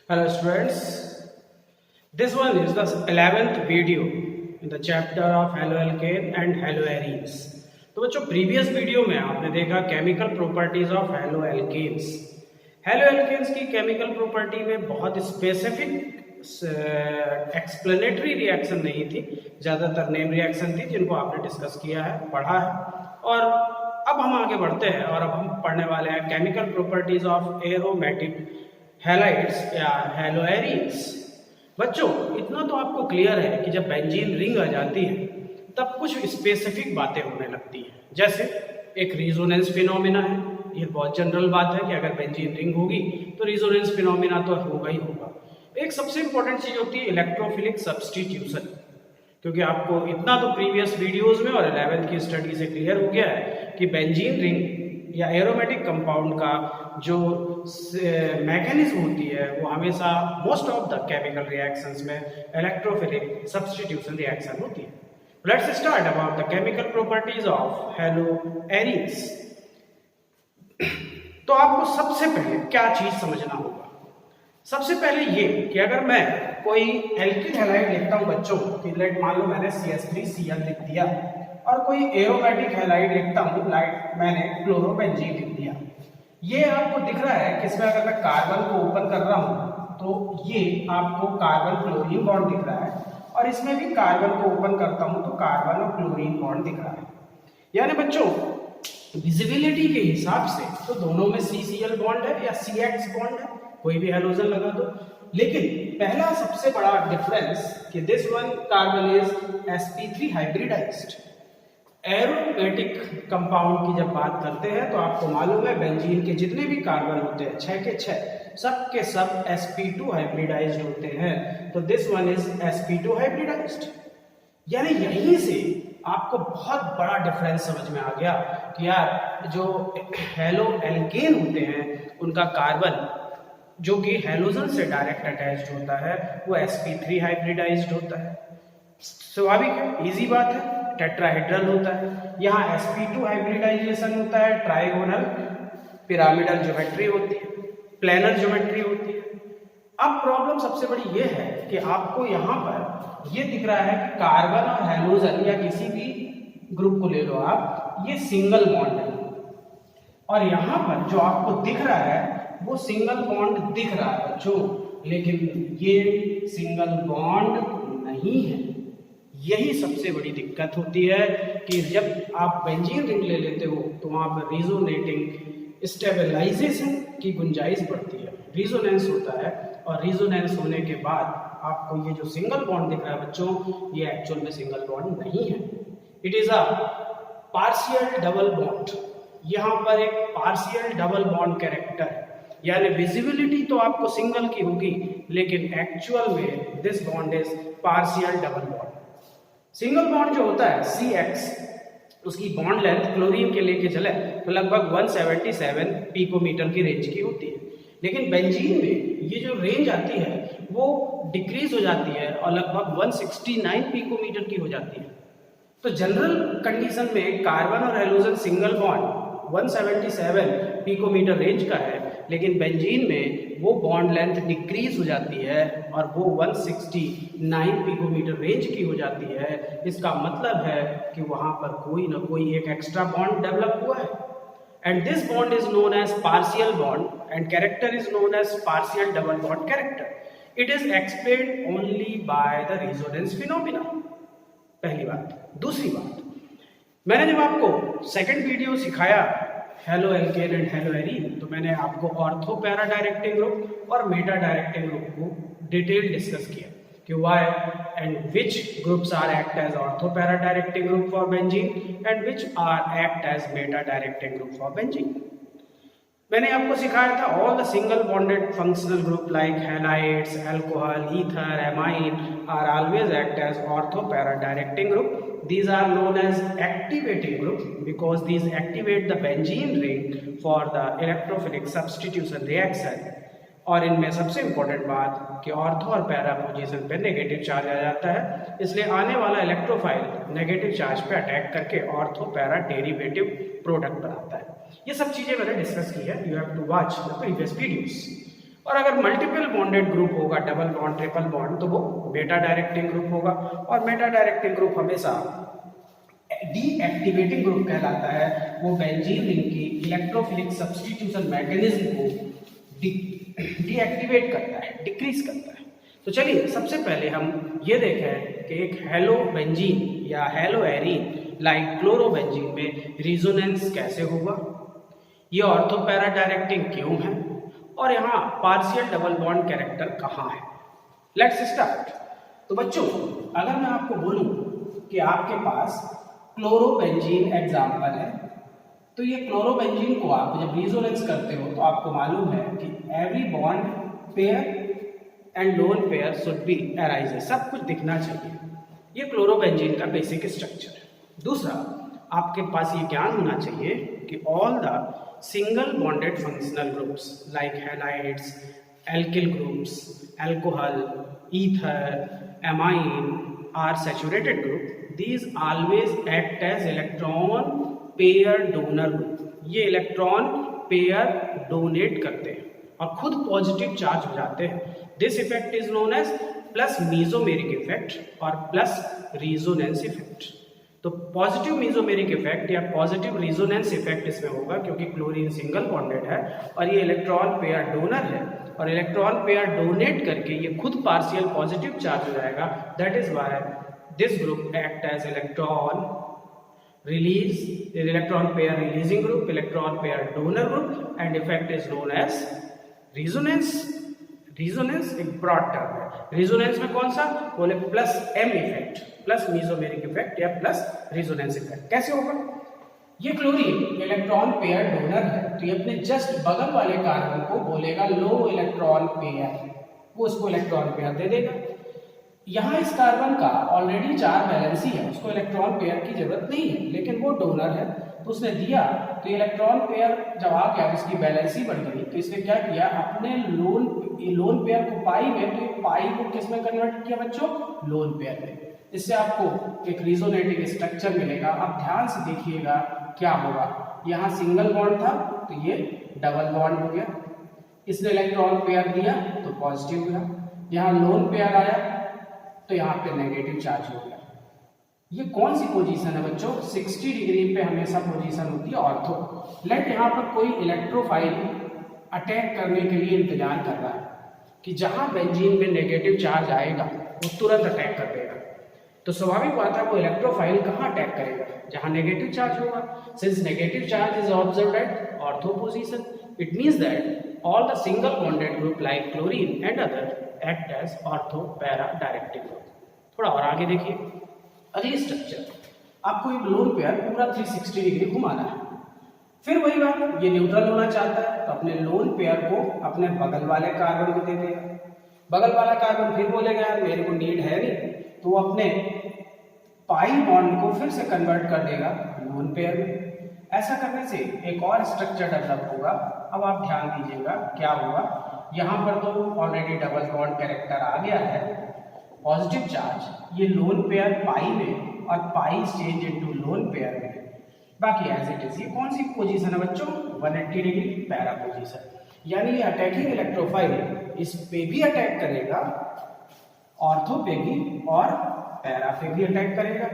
Hello students, this one is the 11th video in the chapter of haloalkane and haloarenes. तो बच्चों previous video में आपने देखा chemical properties of haloalkanes. Haloalkanes की chemical property में बहुत स्पेसिफिक एक्सप्लेनेटरी रिएक्शन नहीं थी, ज़्यादातर नेम रिएक्शन थी जिनको आपने डिस्कस किया है, पढ़ा है। और अब हम आगे बढ़ते हैं और अब हम पढ़ने वाले हैं chemical properties of aromatic halides या हेलोएरीन्स। बच्चों इतना तो आपको क्लियर है कि जब बेंजीन रिंग आ जाती है तब कुछ स्पेसिफिक बातें होने लगती हैं, जैसे एक रिजोनेंस फिनोमिना है। ये बहुत जनरल बात है कि अगर बेंजीन रिंग होगी तो रिजोनेंस फिनोमिना तो होगा ही होगा। एक सबसे इंपॉर्टेंट चीज होती है इलेक्ट्रोफिलिक सब्स्टिट्यूशन, क्योंकि आपको इतना तो प्रीवियस वीडियोस में और 11th की स्टडी से क्लियर हो गया है कि बेंजीन रिंग या एरोमेटिक कंपाउंड का जो मैकेनिज्म होती है वो हमेशा most of the chemical reactions में इलेक्ट्रोफिलिक सब्स्टिट्यूशन रिएक्शन होती है। Let's start about the chemical properties of haloarenes. तो आपको सबसे पहले क्या चीज समझना होगा? सबसे पहले ये कि अगर मैं कोई एल्किल हैलाइड लिखता हूं बच्चों कि लेट मान लो मैंने CH3Cl लिख दिया, और कोई एरोमेटिक हैलाइड लिखता हूं लाइक मैंने क्लोरोबेंजीन लिख दिया। ये आपको दिख रहा है कि इसमें अगर मैं कार्बन को ओपन कर रहा हूं तो ये आपको कार्बन क्लोरीन बॉन्ड दिख रहा है, और इसमें भी कार्बन को ओपन करता हूं तो कार्बन और क्लोरीन बॉन्ड दिख रहा है। यानी बच्चों विजिबिलिटी के हिसाब से तो दोनों में CCl बॉन्ड है या CX बॉन्ड है, कोई भी हैलोजन लगा दो। लेकिन पहला सबसे बड़ा डिफरेंस कि this one carbon is sp3 hybridized. Aromatic compound की जब बात करते हैं तो आपको मालूम है बेंजीन के जितने भी कार्बन होते हैं 6 के 6 सब के सब sp2 हाइब्रिडाइज्ड होते हैं। तो this one is sp2 hybridised. यानी यहीं से आपको बहुत बड़ा डिफरेंस समझ में आ गया कि यार जो हेलोएल्केन होते हैं उनका कार्बन जो कि हैलोजन से डायरेक्ट अटैच्ड होता है वो sp3 हाइब्रिडाइज्ड होता है। स्वाभाविक है, इजी बात है, टेट्राहेड्रल होता है। यहाँ sp2 हाइब्रिडाइजेशन होता है, ट्राइगोनल पिरामिडल ज्योमेट्री होती है, प्लेनर ज्योमेट्री होती है। अब प्रॉब्लम सबसे बड़ी ये है कि आपको यहाँ पर ये दिख रहा है कि कार्बन और हैलोजन या किसी भी ग्रुप को ले लो आप, ये सिंगल बॉन्ड है, और यहाँ पर जो आपको दिख रहा है वो सिंगल बॉन्ड दिख रहा है बच्चों, लेकिन ये सिंगल बॉन्ड नहीं है। यही सबसे बड़ी दिक्कत होती है कि जब आप बेंजीन रिंग ले लेते हो तो वहां पर रिजोनेटिंग स्टेबलाइजेशन की गुंजाइश बढ़ती है, रिजोनेंस होता है, और रिजोनेंस होने के बाद आपको ये जो सिंगल बॉन्ड दिख रहा है बच्चों ये एक्चुअल में सिंगल बॉन्ड नहीं है, it is a partial double bond. यहाँ पर एक पार्शियल डबल बॉन्ड कैरेक्टर है, यानी विजिबिलिटी तो आपको सिंगल की होगी लेकिन एक्चुअल में this bond is partial double bond. Single bond जो होता है CX, उसकी बॉन्ड लेंथ क्लोरीन के लेके चले तो लगभग 177 पिकोमीटर की रेंज की होती है, लेकिन बेंजीन में ये जो रेंज आती है वो डिक्रीज हो जाती है और लगभग 169 पिकोमीटर की हो जाती है। तो जनरल कंडीशन में कार्बन और halogen single bond 177 picometer range का है, लेकिन बेंजीन में वो बॉन्ड लेंथ डिक्रीज हो जाती है और वो 169 पिकोमीटर रेंज की हो जाती है। इसका मतलब है कि वहां पर कोई ना कोई एक एक्स्ट्रा बॉन्ड डेवलप हुआ है, and this bond is known as partial bond and character is known as partial double bond character. It is explained only by the resonance phenomena. पहली बात। दूसरी बात, मैंने जब आपको सेकंड वीडियो सिखाया हेलोएल्केन एंड हेलोएरीन तो मैंने आपको ऑर्थो पैरा डायरेक्टिंग ग्रुप और मेटा डायरेक्टिंग ग्रुप को डिटेल डिस्कस किया कि why and which groups are act as ortho para directing group for benzene and which are act as meta directing group for benzene. मैंने आपको सिखाया था all the single bonded functional group like halides, alcohol, ether, amine are always act as ortho para directing group. These are known as activating group because these activate the benzene ring for the electrophilic substitution reaction. और इनमें सबसे important बात कि ortho और para position पे negative charge आ जाता है, इसलिए आने वाला इलेक्ट्रोफाइल नेगेटिव चार्ज पे अटैक करके ऑर्थो पैरा डेरिवेटिव प्रोडक्ट बनाता है। ये सब चीजें मैंने डिस्कस की है, you have to watch the previous videos. और अगर मल्टीपल बॉन्डेड ग्रुप होगा, डबल बॉन्ड, ट्रिपल बॉन्ड, तो वो बेटा डायरेक्टिंग ग्रुप होगा। और बेटा डायरेक्टिंग ग्रुप हमेशा डीएक्टिवेटिंग ग्रुप कहलाता है। वो बेंजीन रिंग की इलेक्ट्रोफिलिक सब्स्टिट्यूशन मैकेनिज्म को डीएक्टिवेट करता है, डिक्रीज करता है। तो चलिए सबसे पहले हम ये देखें कि एक हेलो बेंजीन या हेलो एरीन लाइक क्लोरोबेंजीन में रिजोनेंस कैसे होगा, ये ऑर्थो पैरा डायरेक्टिंग क्यों है, और यहाँ पार्शियल डबल बॉन्ड कैरेक्टर कहाँ है। Let's start. तो बच्चों, अगर मैं आपको बोलूं कि आपके पास क्लोरोबेंजीन एग्जाम्पल है, तो ये क्लोरोबेंजीन को आप जब रिजोनेंस करते हो तो आपको मालूम है कि every bond pair and lone pair should be arise, सब कुछ दिखना चाहिए। ये क्लोरोबेंजीन का बेसिक स्ट्रक्चर है। दूसरा, आपके पास ये ज्ञान होना चाहिए कि all the single bonded functional groups like halides, alkyl groups, alcohol, ether, amine are saturated group. These always act as electron pair donor group. ये इलेक्ट्रॉन पेयर डोनेट करते हैं और खुद पॉजिटिव चार्ज हो जाते हैं। This effect is known as plus mesomeric effect और plus resonance effect. तो पॉजिटिव मीजोमेरिक इफेक्ट या पॉजिटिव रिजोनेंस इफेक्ट इसमें होगा क्योंकि क्लोरीन सिंगल बॉन्डेड है और ये इलेक्ट्रॉन पेयर डोनर है, और इलेक्ट्रॉन पेयर डोनेट करके ये खुद पार्शियल पॉजिटिव चार्ज हो जाएगा। That is why this group act as electron pair releasing group, electron pair donor group, and effect is known as resonance. resonance एक broad term है। resonance में कौन सा बोले, plus m effect, plus mesomeric effect या plus resonance effect. कैसे होगा? ये क्लोरीन इलेक्ट्रॉन पेयर डोनर है, तो ये अपने जस्ट बगल वाले कार्बन को बोलेगा लो इलेक्ट्रॉन पेयर, वो उसको इलेक्ट्रॉन पेयर दे देगा। यहाँ इस कार्बन का ऑलरेडी 4 वैलेंसी है, उसको इलेक्ट्रॉन पेयर की जरूरत नहीं है, लेकिन वो डोनर है तो उसने दिया, तो इलेक्ट्रॉन पेयर जब आ गया इसकी वैलेंसी बढ़ गई, तो इसने क्या किया, अपने लोन पेयर को पाई में, तो ये पाई को किस में कन्वर्ट किया बच्चों, लोन पेयर में। इससे आपको एक रिजोनेटिंग स्ट्रक्चर मिलेगा। आप ध्यान से देखिएगा क्या होगा। यहाँ सिंगल बॉन्ड था तो ये डबल बॉन्ड हो गया, इसने इलेक्ट्रॉन पेयर दिया तो पॉजिटिव गया, यहाँ लोन पेयर आया तो यहाँ पे नेगेटिव चार्ज हो गया। ये कौन सी पोजीशन है बच्चों? 60 डिग्री पे हमेशा पोजीशन होती है ऑर्थो। लेट यहाँ पर कोई इलेक्ट्रोफाइल अटैक करने के लिए इंतजार कर रहा है कि जहां बेंजीन में नेगेटिव चार्ज आएगा वो तुरंत अटैक कर देगा। तो स्वाभाविक बात है वो इलेक्ट्रोफाइल कहाँ अटैक करेगा? जहां नेगेटिव चार्ज होगा। Since negative charge is observed at ortho position, it means that all the single bonded group like chlorine and other act as ortho para directive group. थोड़ा और आगे देखिए, अगली स्ट्रक्चर, आपको एक लोन पेयर पूरा 360 degree घुमाना है। फिर वही बात, ये न्यूट्रल होना चाहता है तो अपने लोन पेयर को अपने बगल वाले कार्बन को दे देगा। बगल वाला कार्बन फिर बोलेगा यार मेरे को नीड है नहीं, तो वो अपने पाई बॉन्ड को फिर से कन्वर्ट कर देगा लोन पेयर में। ऐसा करने से एक और स्ट्रक्चर डेवलप होगा। अब आप ध्यान दीजिएगा क्या होगा। यहाँ पर तो ऑलरेडी डबल बॉन्ड कैरेक्टर आ गया है, पॉजिटिव चार्ज, ये लोन पेयर पाई में और पाई चेंज इनटू लोन पेयर में, बाकी एज इट इज। ये कौन सी पोजीशन है बच्चों? 180 डिग्री पैरा पोजीशन। यानी ये अटैकिंग इलेक्ट्रोफाइल इस पे भी अटैक करेगा, ऑर्थो पे भी और पैरा पे भी अटैक करेगा,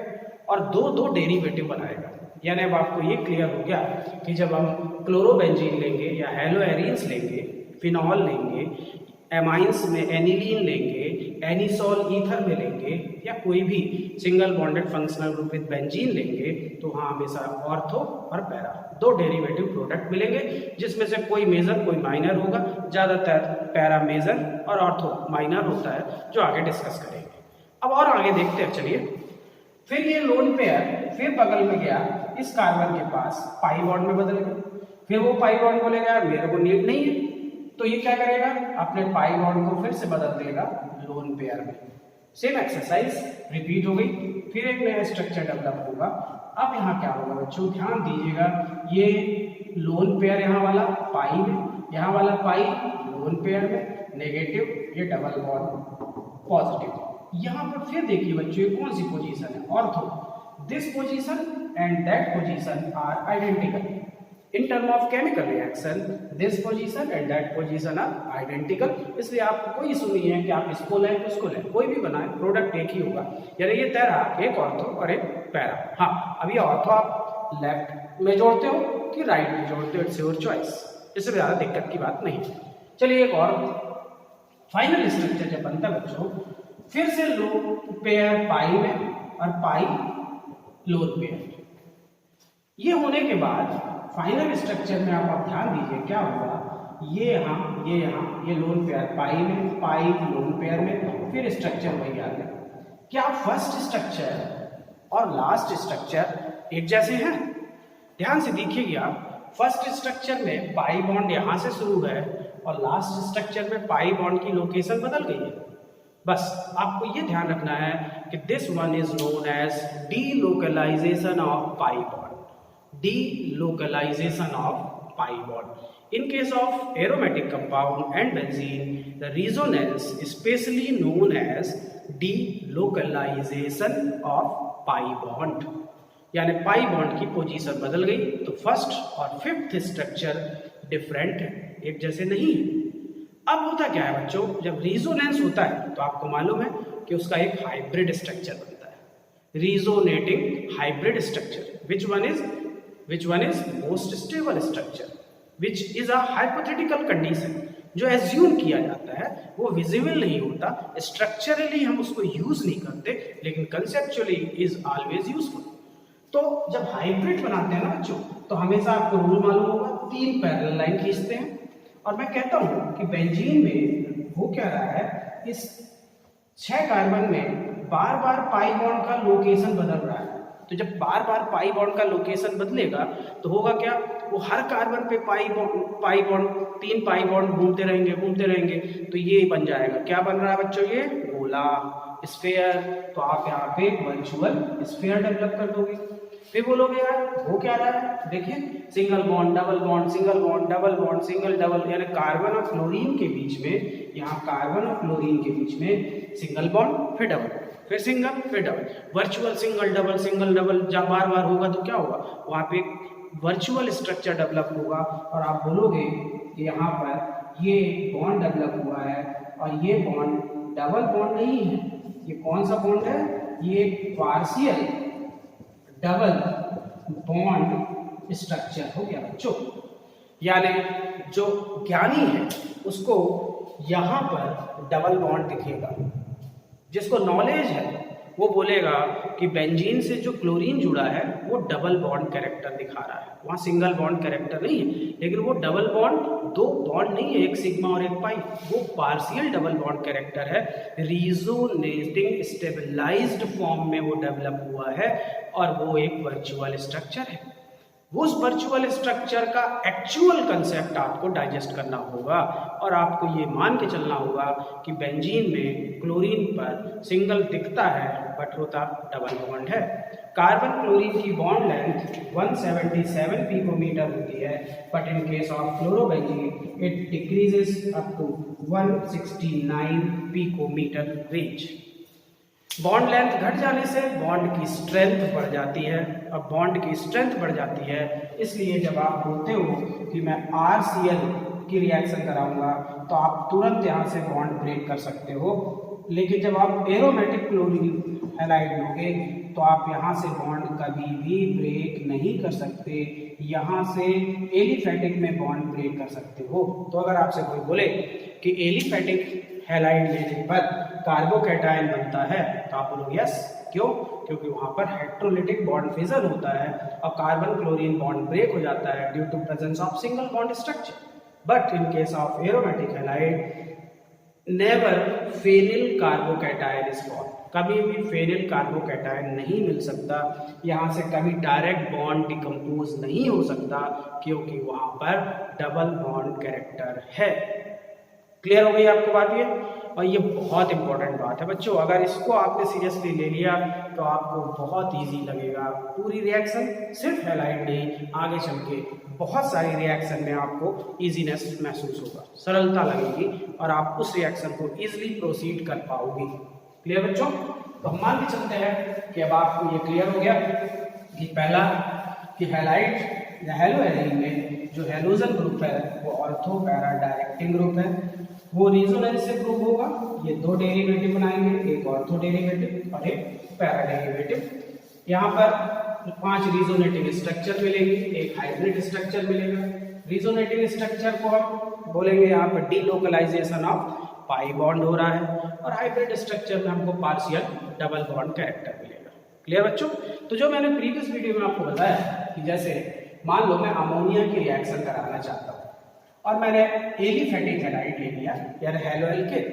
और दो डेरिवेटिव बनाएगा। यानी अब आपको ये क्लियर हो गया कि जब हम क्लोरोबेंजीन लेंगे या हेलोएरीन्स लेंगे, फिनॉल लेंगे, एमाइंस में एनिलीन लेंगे, एनिसोल ईथर में लेंगे, या कोई भी single bonded functional group with benzene लेंगे, तो वहाँ हमेशा ऑर्थो और पैरा दो डेरिवेटिव प्रोडक्ट मिलेंगे, जिसमें से कोई मेजर कोई माइनर होगा। ज़्यादातर पैरा मेजर और ऑर्थो माइनर होता है, जो आगे डिस्कस करेंगे। अब और आगे देखते हैं, चलिए। फिर ये लोन पेयर फिर बगल में गया, इस कार्बन के पास पाई बॉन्ड में बदल गया। फिर वो पाई बॉन्ड बोलेगा मेरे को नीड नहीं है, तो ये क्या करेगा, अपने पाई बॉन्ड को फिर से बदल देगा लोन पेयर में। सेम एक्सरसाइज रिपीट हो गई, फिर एक नया स्ट्रक्चर डेवलप होगा। अब यहाँ क्या होगा बच्चों, ध्यान दीजिएगा। ये लोन पेयर यहाँ वाला पाई में, यहाँ वाला पाई लोन पेयर में, नेगेटिव, ये डबल बॉन्ड पॉजिटिव। यहाँ पर फिर देखिए बच्चों ये कौन सी पोजीशन है, ortho. This position and that position are identical. In term of chemical reaction this position and that position are identical, इसलिए आपको कोई इशू नहीं है कि आप इसको लें तो उसको लें, कोई भी बनाए प्रोडक्ट एक ही होगा। यानी ये तेरा एक ऑर्थो और एक पैरा। हाँ, अब ये ऑर्थो आप लेफ्ट में जोड़ते हो कि राइट में जोड़ते हो, इट्स योर चॉइस, इससे ज़्यादा दिक्कत की बात नहीं। चलिए एक और फाइनल स्ट्रक्चर जब बनता है बच्चों, फिर से लो पेयर पाई में और पाई लोन पेयर। ये होने के बाद फाइनल स्ट्रक्चर में आप ध्यान दीजिए क्या होगा, ये यहाँ ये लोन पेयर पाई में, पाई लोन पेयर में, फिर स्ट्रक्चर वही आ गया। क्या फर्स्ट स्ट्रक्चर और लास्ट स्ट्रक्चर एक जैसे हैं? ध्यान से देखिएगा, फर्स्ट स्ट्रक्चर में पाई बॉन्ड यहाँ से शुरू है और लास्ट स्ट्रक्चर में पाई बॉन्ड की लोकेशन बदल गई है। बस आपको ये ध्यान रखना है कि this one is known as delocalization of pi bond, delocalization of pi bond. In case of aromatic compound and benzene, the resonance is specially known as delocalization of pi bond. यानी पाई बॉन्ड की position बदल गई तो first और fifth structure different है, एक जैसे नहीं है। अब होता क्या है बच्चों, जब रिजोनेंस होता है तो आपको मालूम है कि उसका एक हाइब्रिड स्ट्रक्चर बनता है, resonating hybrid structure. Which one is most stable structure, which is a hypothetical condition, जो एज्यूम किया जाता है, वो विजिबल नहीं होता, स्ट्रक्चरली हम उसको यूज नहीं करते, लेकिन कंसेप्चुअली इज ऑलवेज यूजफुल। तो जब हाइब्रिड बनाते हैं ना बच्चों, तो हमेशा आपको रूल मालूम होगा, 3 पैरेलल लाइन खींचते हैं। और मैं कहता हूं कि बेंजीन में हो क्या रहा है, इस 6 कार्बन में बार बार पाई बॉन्ड का लोकेशन बदल रहा है। तो जब बार बार पाई बॉन्ड का लोकेशन बदलेगा तो होगा क्या, वो हर कार्बन पे पाई बॉन्ड 3 पाई बॉन्ड घूमते रहेंगे, तो ये बन जाएगा, क्या बन रहा है बच्चों, ये गोला स्फीयर। तो आप यहाँ पे वर्चुअल स्फीयर डेवलप कर दोगे। फिर बोलोगे यार वो क्या रहा है, देखिए single bond double bond, single bond double bond, single double, यानी कार्बन और फ्लोरीन के बीच में, यहाँ कार्बन और फ्लोरीन के बीच में सिंगल बॉन्ड, फिर डबल, फिर सिंगल, फिर डबल, वर्चुअल सिंगल डबल, जब बार बार होगा तो क्या होगा, वहाँ पे वर्चुअल स्ट्रक्चर डेवलप होगा। और आप बोलोगे कि यहाँ पर ये बॉन्ड डेवलप हुआ है और ये बॉन्ड डबल बॉन्ड नहीं है, ये कौन सा बॉन्ड है, ये पार्शियल डबल बॉन्ड स्ट्रक्चर हो गया बच्चों। यानी जो ज्ञानी है उसको यहाँ पर डबल बॉन्ड दिखेगा, जिसको नॉलेज है वो बोलेगा कि बेंजीन से जो क्लोरीन जुड़ा है वो डबल बॉन्ड कैरेक्टर दिखा रहा है, वहाँ सिंगल बॉन्ड कैरेक्टर नहीं है, लेकिन वो डबल बॉन्ड, 2 बॉन्ड नहीं है, एक सिग्मा और एक पाई, वो पार्शियल डबल बॉन्ड कैरेक्टर है, रिजोनेटिंग स्टेबलाइज्ड फॉर्म में वो डेवलप हुआ है और वो एक वर्चुअल स्ट्रक्चर है। उस वर्चुअल स्ट्रक्चर का एक्चुअल कंसेप्ट आपको डाइजेस्ट करना होगा और आपको ये मान के चलना होगा कि बेंजीन में क्लोरीन पर सिंगल दिखता है बट होता डबल बॉन्ड है। कार्बन क्लोरीन की बॉन्ड लेंथ 177 पिकोमीटर होती है, but in case of fluorobenzene it decreases up to 169 picometer range. Bond length घट जाने से बॉन्ड की स्ट्रेंथ बढ़ जाती है, और बॉन्ड की स्ट्रेंथ बढ़ जाती है, इसलिए जब आप बोलते हो कि मैं RCl की रिएक्शन कराऊंगा तो आप तुरंत यहाँ से बॉन्ड ब्रेक कर सकते हो, लेकिन जब आप एरोमेटिक क्लोरीन हैलाइड लोगे तो आप यहाँ से बॉन्ड कभी भी ब्रेक नहीं कर सकते, यहाँ से एलिफेटिक में बॉन्ड ब्रेक कर सकते हो। तो अगर आपसे कोई बोले कि एलिफेटिक हैलाइड लेने पर कार्बोकैटायन बनता है तो आप बोलोगे यस, क्यों, क्योंकि वहाँ पर हेट्रोलिटिक बॉन्ड फिजन होता है और कार्बन क्लोरीन बॉन्ड ब्रेक हो जाता है due to presence of single bond structure. But in case of aromatic halide never phenyl carbocation is form, कभी भी फेनिल कार्बोकैटायन नहीं मिल सकता, यहाँ से कभी डायरेक्ट बॉन्ड डिकम्पोज नहीं हो सकता क्योंकि वहाँ पर डबल बॉन्ड कैरेक्टर है। क्लियर हो गई आपको बात ये, और ये बहुत इंपॉर्टेंट बात है बच्चों, अगर इसको आपने सीरियसली ले लिया तो आपको बहुत इजी लगेगा पूरी रिएक्शन, सिर्फ हैलाइड नहीं, आगे चल के बहुत सारी रिएक्शन में आपको इजीनेस महसूस होगा, सरलता लगेगी और आप उस रिएक्शन को इजीली प्रोसीड कर पाओगे। क्लियर बच्चों, तो हम मान के चलते हैं कि अब आपको ये क्लियर हो गया कि पहला कि हैलाइड हेलो एलीन में जो हेलोजन ग्रुप है वो ऑर्थो पैरा डायरेक्टिंग ग्रुप है, वो रेजोनेंस से प्रूव होगा। ये दो डेरिवेटिव बनाएंगे, एक ऑर्थो डेरिवेटिव और एक पैरा डेरिवेटिव। यहाँ पर 5 रिजोनेटिंग स्ट्रक्चर मिलेंगे, एक हाइब्रिड स्ट्रक्चर मिलेगा। रिजोनेटिंग स्ट्रक्चर को हम बोलेंगे यहाँ पर डीलोकलाइजेशन ऑफ पाई बॉन्ड हो रहा है, और हाइब्रिड स्ट्रक्चर में हमको पार्शियल डबल बॉन्ड कैरेक्टर मिलेगा। क्लियर बच्चों? तो जो मैंने प्रीवियस वीडियो में आपको बताया कि जैसे मान लो मैं अमोनिया की रिएक्शन कराना चाहता हूँ और मैंने एलिफेटिक हैलाइड ले लिया यार हेलो एल्केन,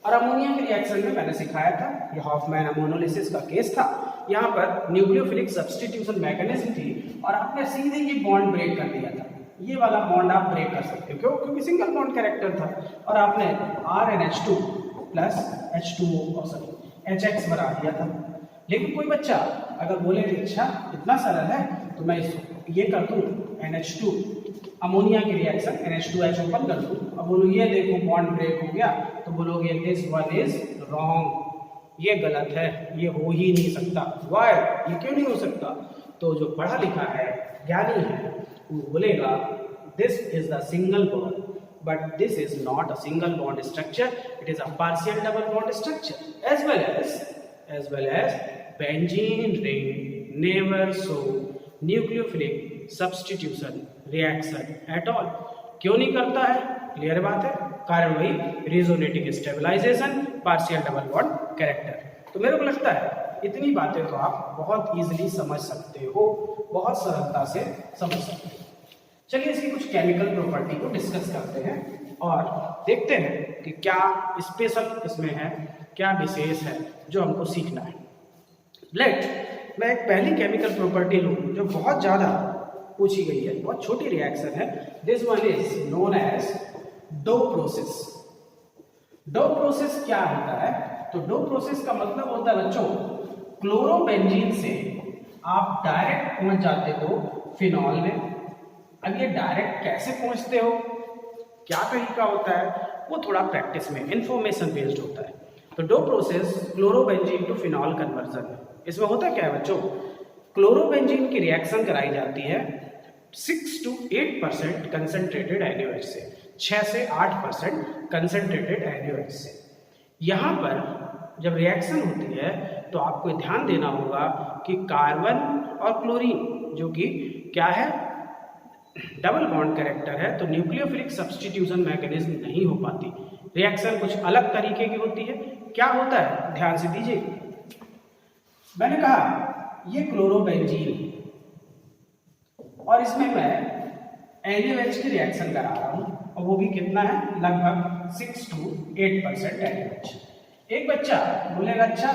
और अमोनिया के रिएक्शन में मैंने सिखाया था, ये हॉफमैन अमोनोलिसिस का केस था। यहाँ पर न्यूक्लियोफिलिक सब्स्टिट्यूशन मैकेनिज्म थी और आपने सीधे ये बॉन्ड ब्रेक कर दिया था। ये वाला बॉन्ड आप ब्रेक कर सकते हो, क्यों? क्योंकि सिंगल बॉन्ड कैरेक्टर था और आपने RnH2 plus H2O sorry HX बना दिया था। लेकिन कोई बच्चा अगर बोले कि अच्छा इतना सरल है तो मैं ये कर दूं NH2 अमोनिया की रिएक्शन NH2H ओपन कर दूं, अब बोलो ये देखो बॉन्ड ब्रेक हो गया, तो बोलोगे दिस वन इज रॉन्ग, ये गलत है, ये हो ही नहीं सकता। वाई? ये क्यों नहीं हो सकता? तो जो पढ़ा लिखा है, ज्ञानी है, वो बोलेगा this is the single bond, but this is not a single bond structure, it is a partial double bond structure, as well as benzene ring never show nucleophilic substitution reaction at all। क्यों नहीं करता है? Clear बात है, कारण वही resonating stabilization, partial double bond character. तो मेरे को लगता है इतनी बातें तो आप बहुत इजीली समझ सकते हो, बहुत सरलता से समझ सकते हो। चलिए इसकी कुछ केमिकल प्रॉपर्टी को डिस्कस करते हैं और देखते हैं कि क्या स्पेशल इसमें है, क्या विशेष है जो हमको सीखना है। मैं एक पहली केमिकल प्रॉपर्टी लूँ जो बहुत ज़्यादा पूछी गई है, बहुत छोटी रिएक्शन है। This one is known as Dow process. Dow process क्या होता है? तो डो प्रोसेस का मतलब होता है बच्चों, क्लोरोबेंजीन से आप डायरेक्ट पहुंच जाते हो फिनॉल में। अब ये डायरेक्ट कैसे पहुंचते हो, क्या तरीका होता है, वो थोड़ा प्रैक्टिस में इंफॉर्मेशन बेस्ड होता है। तो Dow process chlorobenzene to phenol conversion, इसमें होता क्या है बच्चों, क्लोरोबेंजीन की रिएक्शन कराई जाती है 6 to 8% कंसंट्रेटेड NaOH से, 6 से 8% कंसंट्रेटेड NaOH से। यहाँ पर जब रिएक्शन होती है तो आपको ध्यान देना होगा कि कार्बन और क्लोरीन जो कि क्या है, डबल बॉन्ड कैरेक्टर है, तो न्यूक्लियोफिलिक सब्स्टिट्यूशन मैकेनिज्म नहीं हो पाती, रिएक्शन कुछ अलग तरीके की होती है। क्या होता है, ध्यान से दीजिए। मैंने कहा ये क्लोरोबेंजीन और इसमें मैं NaOH की रिएक्शन करा रहा हूं और वो भी कितना है, लगभग 6 to 8% NaOH। एक बच्चा बोलेगा अच्छा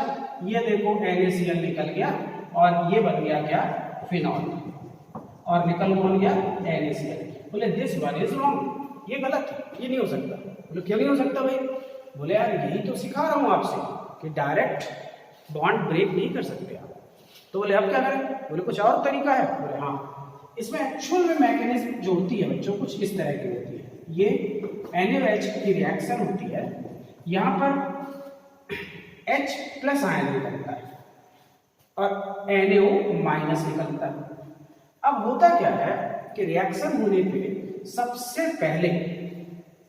ये देखो NaCl निकल गया और ये बन गया क्या, फिनॉल, और निकल कौन गया, NaCl। बोले दिस वन इज रॉन्ग, ये गलत है, ये नहीं हो सकता। बोले क्यों नहीं हो सकता भाई? बोले यार यही तो सिखा रहा हूं आपसे कि डायरेक्ट बॉन्ड ब्रेक नहीं कर सकते आप। तो बोले अब क्या करें? बोले कुछ और तरीका है। बोले हाँ, इसमें एक्चुअल में मैकेनिज्म जो होती है बच्चों कुछ इस तरह की होती है। ये NaOH की रिएक्शन होती है, यहाँ पर H प्लस आयन निकलता है और NaO माइनस निकलता है। अब होता क्या है कि रिएक्शन होने पे सबसे पहले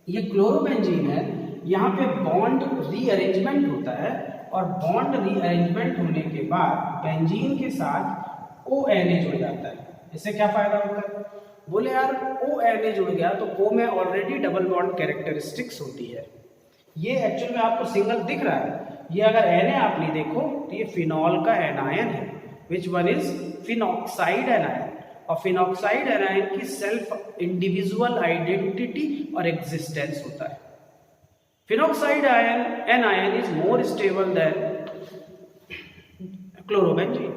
ये क्लोरोबेंजीन है, यहाँ पे बॉन्ड रीअरेंजमेंट होता है और बॉन्ड रीअरेंजमेंट होने के बाद बेंजीन के साथ ONA जुड़ जाता है। इससे क्या फायदा होता है? बोले यार ONA जुड़ गया तो O में ऑलरेडी डबल बॉन्ड कैरेक्टरिस्टिक्स होती है। ये एक्चुअल में आपको सिंगल दिख रहा है, ये अगर Na आप नहीं देखो तो ये फिनॉल का एनायन है, which one is phenoxide anion. और फिनॉक्साइड एनायन की सेल्फ इंडिविजुअल आइडेंटिटी और एग्जिस्टेंस होता है। Phenoxide anion is more stable then chlorobenzene.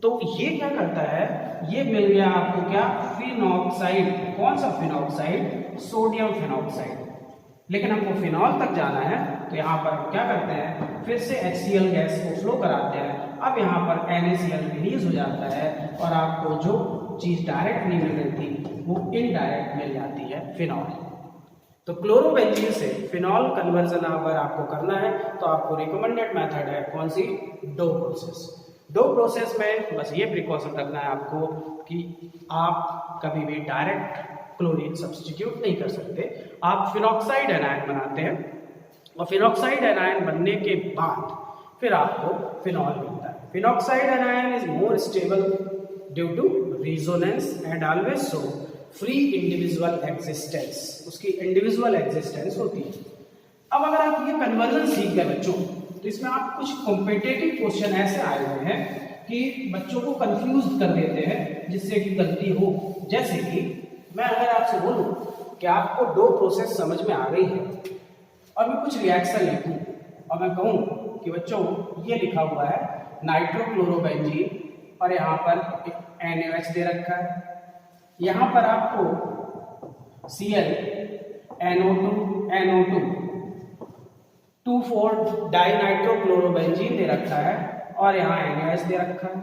तो ये क्या करता है, ये मिल गया आपको क्या, फिनॉक्साइड। कौन सा फिनॉक्साइड? Sodium phenoxide. लेकिन हमको फिनॉल तक जाना है तो यहाँ पर क्या करते हैं, फिर से HCl गैस को फ्लो कराते हैं। अब यहाँ पर NaCl रिलीज हो जाता है और आपको जो चीज डायरेक्ट नहीं मिल रही थी वो इनडायरेक्ट मिल जाती है, फिनॉल। तो क्लोरोबेंजीन से फिनॉल कन्वर्जन अगर आपको करना है तो आपको रिकमेंडेड मेथड है कौन सी, डो प्रोसेस। दो प्रोसेस में बस ये प्रिकॉशन रखना है आपको कि आप कभी भी डायरेक्ट क्लोरीन सब्स्टिट्यूट नहीं कर सकते। आप फिनॉक्साइड एनायन बनाते हैं और फिनॉक्साइड एनायन बनने के बाद फिर आपको फिनॉल मिलता है। Phenoxide anion is more stable due to resonance and always show free individual existence, उसकी इंडिविजुअल एग्जिस्टेंस होती है। अब अगर आप ये कन्वर्जन सीख गए बच्चों, तो इसमें आप कुछ कॉम्पिटिटिव क्वेश्चन ऐसे आए हुए हैं कि बच्चों को कंफ्यूज कर देते हैं जिससे कि गलती हो। जैसे कि मैं अगर आपसे बोलूं कि आपको दो प्रोसेस समझ में आ गई है और मैं कुछ रिएक्शन लिखूं और मैं कहूं कि बच्चों ये लिखा हुआ है नाइट्रोक्लोरोबेंजीन और यहाँ पर NaOH दे रखा है, यहाँ पर आपको Cl NO2 2,4 डाइनाइट्रोक्लोरोबेंजीन दे रखा है और यहाँ NaOH दे रखा है।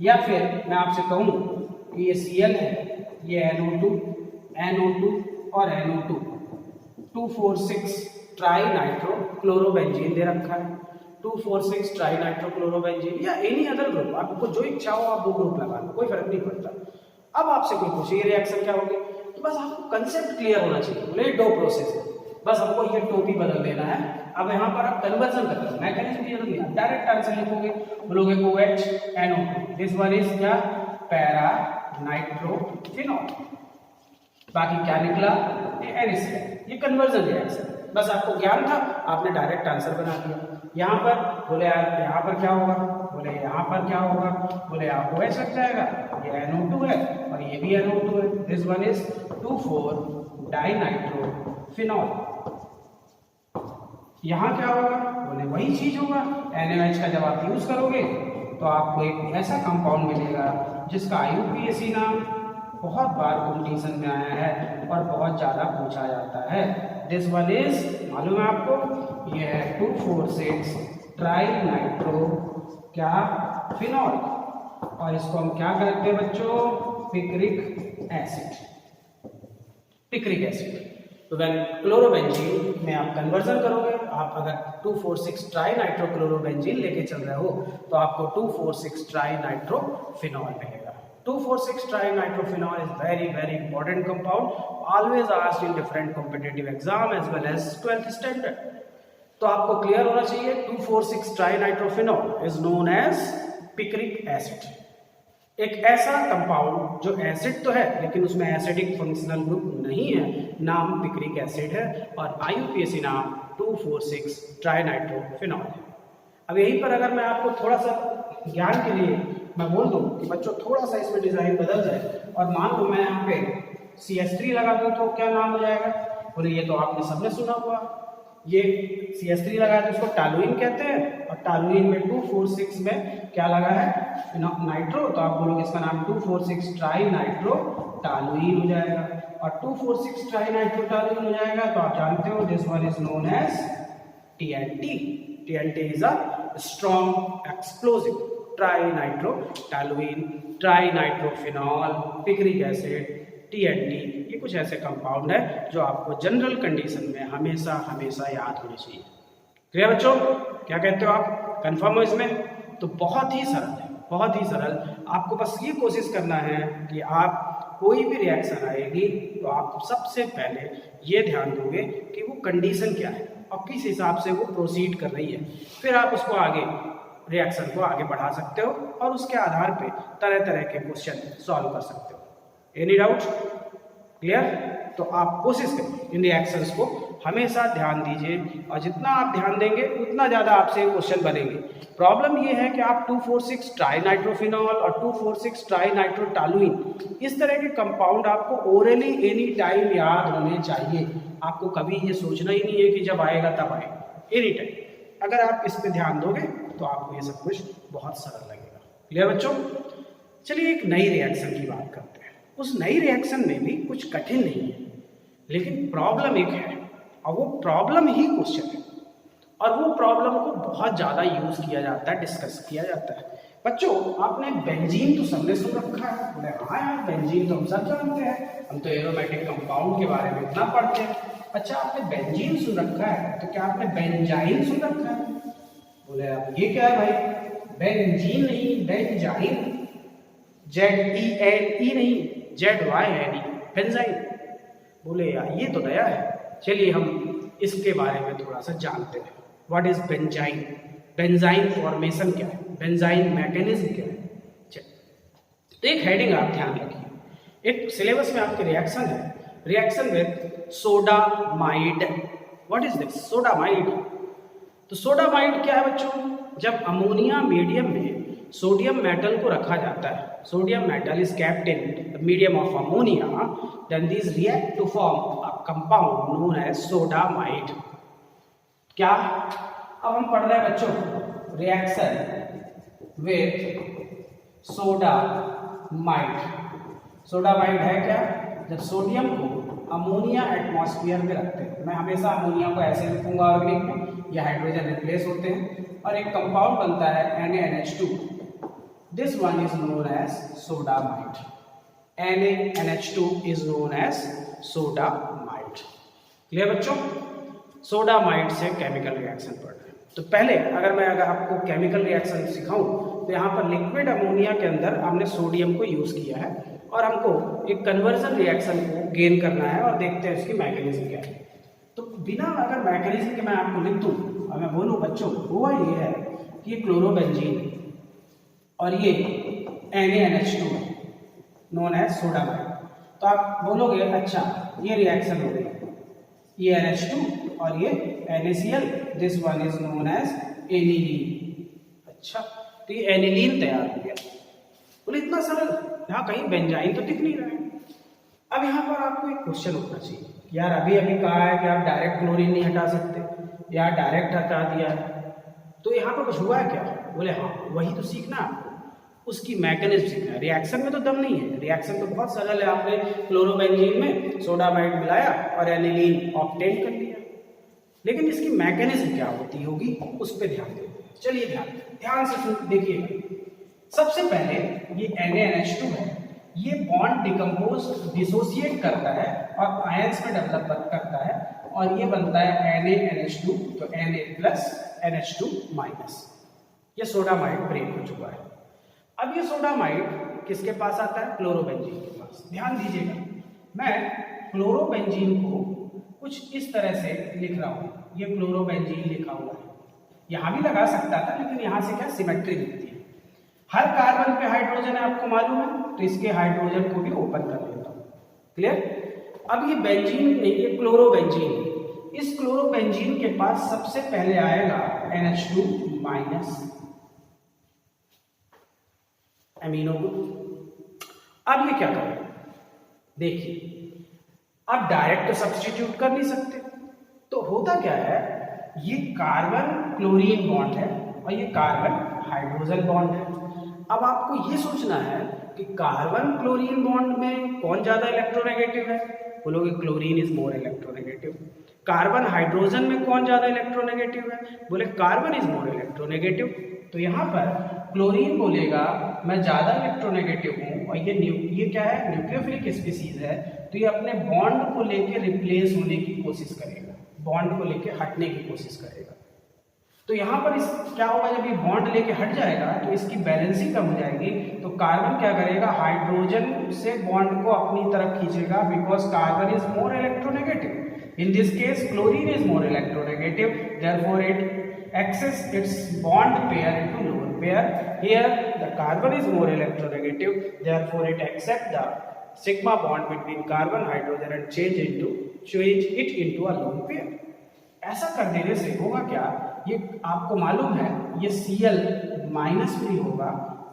या फिर मैं आपसे कहूँ कि ये Cl है, ये NO2 और NO2 2,4,6 ट्राइनाइट्रोक्लोरोबेंजीन दे रखा है। 2,4,6 ट्राइनाइट्रोक्लोरोबेंजीन या एनी अदर ग्रुप, आपको जो इच्छा हो आप वो ग्रुप लगा लो, कोई फर्क नहीं पड़ता। अब आपसे कोई पूछे ये रिएक्शन क्या होगी, तो बस आपको कंसेप्ट क्लियर होना चाहिए। बोले दो प्रोसेस है, बस हमको ये टोपी बदल देना है। अब यहाँ पर आप कन्वर्जन कर लो, मैकेनिज्म की जरूरत नहीं, डायरेक्ट आंसर लिखोगे, बोलोगे OH NO2, this one is क्या, पैरा नाइट्रोफिनॉल, बाकी क्या निकला, ये NaCl। ये कन्वर्जन रिएक्शन, बस आपको ज्ञान था, आपने डायरेक्ट आंसर बना दिया। यहाँ पर बोले यार यहाँ पर क्या होगा, बोले यहाँ पर क्या होगा, बोले आप OH लग जाएगा, ये NO2 है और ये भी NO2 है, दिस वन इज 2,4 डाइनाइट्रोफिनॉल। यहाँ क्या होगा, बोले वही चीज होगा, NaOH का जब आप यूज करोगे तो आपको एक ऐसा कंपाउंड मिलेगा जिसका IUPAC नाम बहुत बार कॉम्पिटिशन में आया है और बहुत ज्यादा पूछा जाता है। दिस वन इज, मालूम है आपको, ये है 2,4,6 ट्राइनाइट्रो क्या, फिनॉल, और इसको हम क्या कहते हैं बच्चों, पिक्रिक एसिड। Picric acid. तो व्हेन क्लोरोबेंजीन में आप कन्वर्जन करोगे, आप अगर 2,4,6 ट्राइनाइट्रोक्लोरोबेंजीन लेके चल रहे हो तो आपको 2,4,6 ट्राइनाइट्रोफिनॉल मिलेगा। 2,4,6 trinitrophenol is very important compound, always asked in different competitive exam as well as 12th standard। तो आपको क्लियर होना चाहिए 2,4,6 trinitrophenol is known as picric acid। एक ऐसा कंपाउंड जो एसिड तो है लेकिन उसमें एसिडिक फंक्शनल ग्रुप नहीं है, नाम पिक्रिक एसिड है और IUPAC नाम 2,4,6 ट्राइनाइट्रोफिनॉल है। अब यहीं पर अगर मैं आपको थोड़ा सा ज्ञान के लिए मैं बोल दूं कि बच्चों थोड़ा सा इसमें डिजाइन बदल जाए और मान लो मैं यहाँ पे CH3 लगा दूं तो क्या नाम हो जाएगा, बोले ये तो आपने सबने सुना हुआ, ये CH3 लगा तो उसको टालुइन कहते हैं और टालुइन में 2,4,6 में क्या लगा है, नाइट्रो, तो आप बोलोगे इसका नाम 2,4,6 ट्राइनाइट्रो टालुइन हो जाएगा और 2,4,6 ट्राइनाइट्रो टालुइन हो जाएगा तो आप जानते हो this one is known as TNT। TNT is a strong explosive. Trinitrotoluene, trinitrophenol, picric acid, TNT, ये कुछ ऐसे कंपाउंड है जो आपको जनरल कंडीशन में हमेशा याद होने चाहिए। क्लियर बच्चों, क्या कहते हो आप, कंफर्म हो इसमें? तो बहुत ही सरल है, बहुत ही सरल। आपको बस ये कोशिश करना है कि आप कोई भी रिएक्शन आएगी तो आप सबसे पहले ये ध्यान दोगे कि वो कंडीशन क्या है और किस हिसाब से वो प्रोसीड कर रही है, फिर आप उसको आगे रिएक्शन को आगे बढ़ा सकते हो और उसके आधार पे तरह तरह के क्वेश्चन सॉल्व कर सकते हो। Any doubt? क्लियर? तो आप कोशिश करिए इन रिएक्शंस को हमेशा ध्यान दीजिए और जितना आप ध्यान देंगे उतना ज़्यादा आपसे क्वेश्चन बनेंगे। प्रॉब्लम ये है कि आप 2,4,6 ट्राइनाइट्रोफिनॉल और 2,4,6 ट्राइनाइट्रोटालुइन इस तरह के कंपाउंड आपको ओरली एनी टाइम याद होने चाहिए। आपको कभी ये सोचना ही नहीं है कि जब आएगा तब आएगा, एनी टाइम। अगर आप इस पर ध्यान दोगे तो आपको ये सब कुछ बहुत सरल लगेगा। क्लियर बच्चों? चलिए एक नई रिएक्शन की बात करते हैं। उस नई रिएक्शन में भी कुछ कठिन नहीं है लेकिन प्रॉब्लम एक है और वो प्रॉब्लम ही क्वेश्चन है और वो प्रॉब्लम को बहुत ज़्यादा यूज किया जाता है, डिस्कस किया जाता है। बच्चों आपने बेंजीन तो सबने सुन रखा है, बोले हाँ यार बेंजीन तो हम सब जानते हैं, हम तो एरोमेटिक कंपाउंड के बारे में इतना पढ़ते हैं। अच्छा आपने बेंजीन सुन रखा है तो क्या आपने बेंजाइन सुन रखा है? बोले ये क्या है भाई? बेंजीन नहीं, बेंजाइन, ZENE नहीं, ZYNE, बेंजाइन। बोले यार ये तो नया है, चलिए हम इसके बारे में थोड़ा सा जानते हैं। What is benzene? Benzene formation क्या है, बेंजाइन मैकेनिज्म क्या है। तो एक हेडिंग आप ध्यान रखिए, एक सिलेबस में आपके रिएक्शन है, reaction with sodamide. What is this? Sodamide. तो सोडामाइड क्या है बच्चों? जब अमोनिया मीडियम में सोडियम मेटल को रखा जाता है, sodium metal is kept in the medium of ammonia, then these react to form a compound known as sodamide. क्या? अब हम पढ़ रहे हैं बच्चों रिएक्शन विथ सोडामाइड। सोडामाइड है क्या? जब सोडियम को अमोनिया एटमॉस्फेयर में रखते हैं, मैं हमेशा अमोनिया को ऐसे लिखूंगा ऑर्गेनिक में, ये हाइड्रोजन रिप्लेस होते हैं और एक कंपाउंड बनता है NaNH2। This one is known as sodamide. NaNH2 is known as sodamide. Clear बच्चों? सोडामाइड से केमिकल रिएक्शन पढ़ रहे हैं। तो पहले अगर आपको केमिकल रिएक्शन सिखाऊं तो यहाँ पर लिक्विड अमोनिया के अंदर हमने सोडियम को यूज किया है और हमको एक कन्वर्जन रिएक्शन को गेन करना है और देखते हैं उसकी मैकेनिज्म क्या है। तो बिना अगर मैकेनिज्म के मैं आपको लिख दूं और मैं बोलूं बच्चों हुआ ये है कि ये क्लोरोबेंजीन और ये NaNH2 नोन एज सोडामाइड। तो आप बोलोगे अच्छा ये रिएक्शन हो गई, ये NH2 और ये NaCl, this one is known as aniline. अच्छा तो ये एनिलीन तैयार हो गया। बोले इतना सरल, यहाँ कहीं बेंजाइन तो दिख नहीं रहा है। अब यहाँ पर आपको एक क्वेश्चन उठना चाहिए, यार अभी कहा है कि आप डायरेक्ट क्लोरीन नहीं हटा सकते या डायरेक्ट हटा दिया है, तो यहाँ पर कुछ हुआ है क्या? बोले हाँ, वही तो सीखना आपको, उसकी मैकेनिज्म सीखना है। रिएक्शन में तो दम नहीं है, रिएक्शन तो बहुत सरल है। आपने क्लोरोबेंजीन में सोडामाइड मिलाया और एनिलीन ऑब्टेन कर लिया, लेकिन इसकी मैकेनिज्म क्या होती होगी उस पर ध्यान दें। चलिए ध्यान से देखिएगा। सबसे पहले ये NaNH2 है, ये बॉन्ड डिकम्पोज डिसोसिएट करता है और आयंस में डेवलप करता है और ये बनता है NaNH2, तो Na+NH2-। ये सोडामाइड ब्रेक हो चुका है। अब ये सोडामाइड किसके पास आता है? क्लोरोबेंजीन के पास। ध्यान दीजिएगा, मैं क्लोरोबेंजीन को कुछ इस तरह से लिख रहा हूं, ये क्लोरोबेंजीन लिखा हुआ है, यहां भी लगा सकता था लेकिन यहां से क्या सिमेट्री दिखती है। हर कार्बन पे हाइड्रोजन है आपको मालूम है, तो इसके हाइड्रोजन को भी ओपन कर लेता हूं। क्लियर? अब ये बेंजीन नहीं, ये क्लोरोबेंजीन, इस क्लोरोबेंजीन के पास सबसे पहले आएगा NH2- अमीनो ग्रुप। अब ये क्या करें? देखिए, अब डायरेक्ट तो सब्स्टिट्यूट कर नहीं सकते, तो होता क्या है, ये कार्बन क्लोरीन बॉन्ड है और ये कार्बन हाइड्रोजन बॉन्ड है। अब आपको ये सोचना है कि कार्बन क्लोरीन बॉन्ड में कौन ज्यादा इलेक्ट्रोनेगेटिव है? बोलोगे chlorine is more electronegative. Carbon hydrogen में कौन ज्यादा इलेक्ट्रोनेगेटिव है? बोले कार्बन इज मोर इलेक्ट्रोनेगेटिव। तो यहाँ पर क्लोरीन बोलेगा मैं ज्यादा इलेक्ट्रोनेगेटिव हूँ और ये क्या है? न्यूक्लियोफिलिक स्पीसीज है, तो ये अपने बॉन्ड को लेके रिप्लेस होने की कोशिश करेगा, बॉन्ड को लेके हटने की कोशिश करेगा। तो यहाँ पर क्या होगा, जब ये बॉन्ड लेके हट जाएगा तो इसकी बैलेंसिंग कम हो जाएगी, तो कार्बन क्या करेगा? हाइड्रोजन से बॉन्ड को अपनी तरफ खींचेगा, because carbon is more electronegative. In this case, chlorine is more electronegative, therefore it access its bond pair into lone pair. Here, the carbon is more electronegative, therefore it accept the sigma bond between carbon hydrogen and change it into a lone pair. ऐसा कर देने से होगा क्या? ये आपको मालूम है, ये Cl माइनस फ्री होगा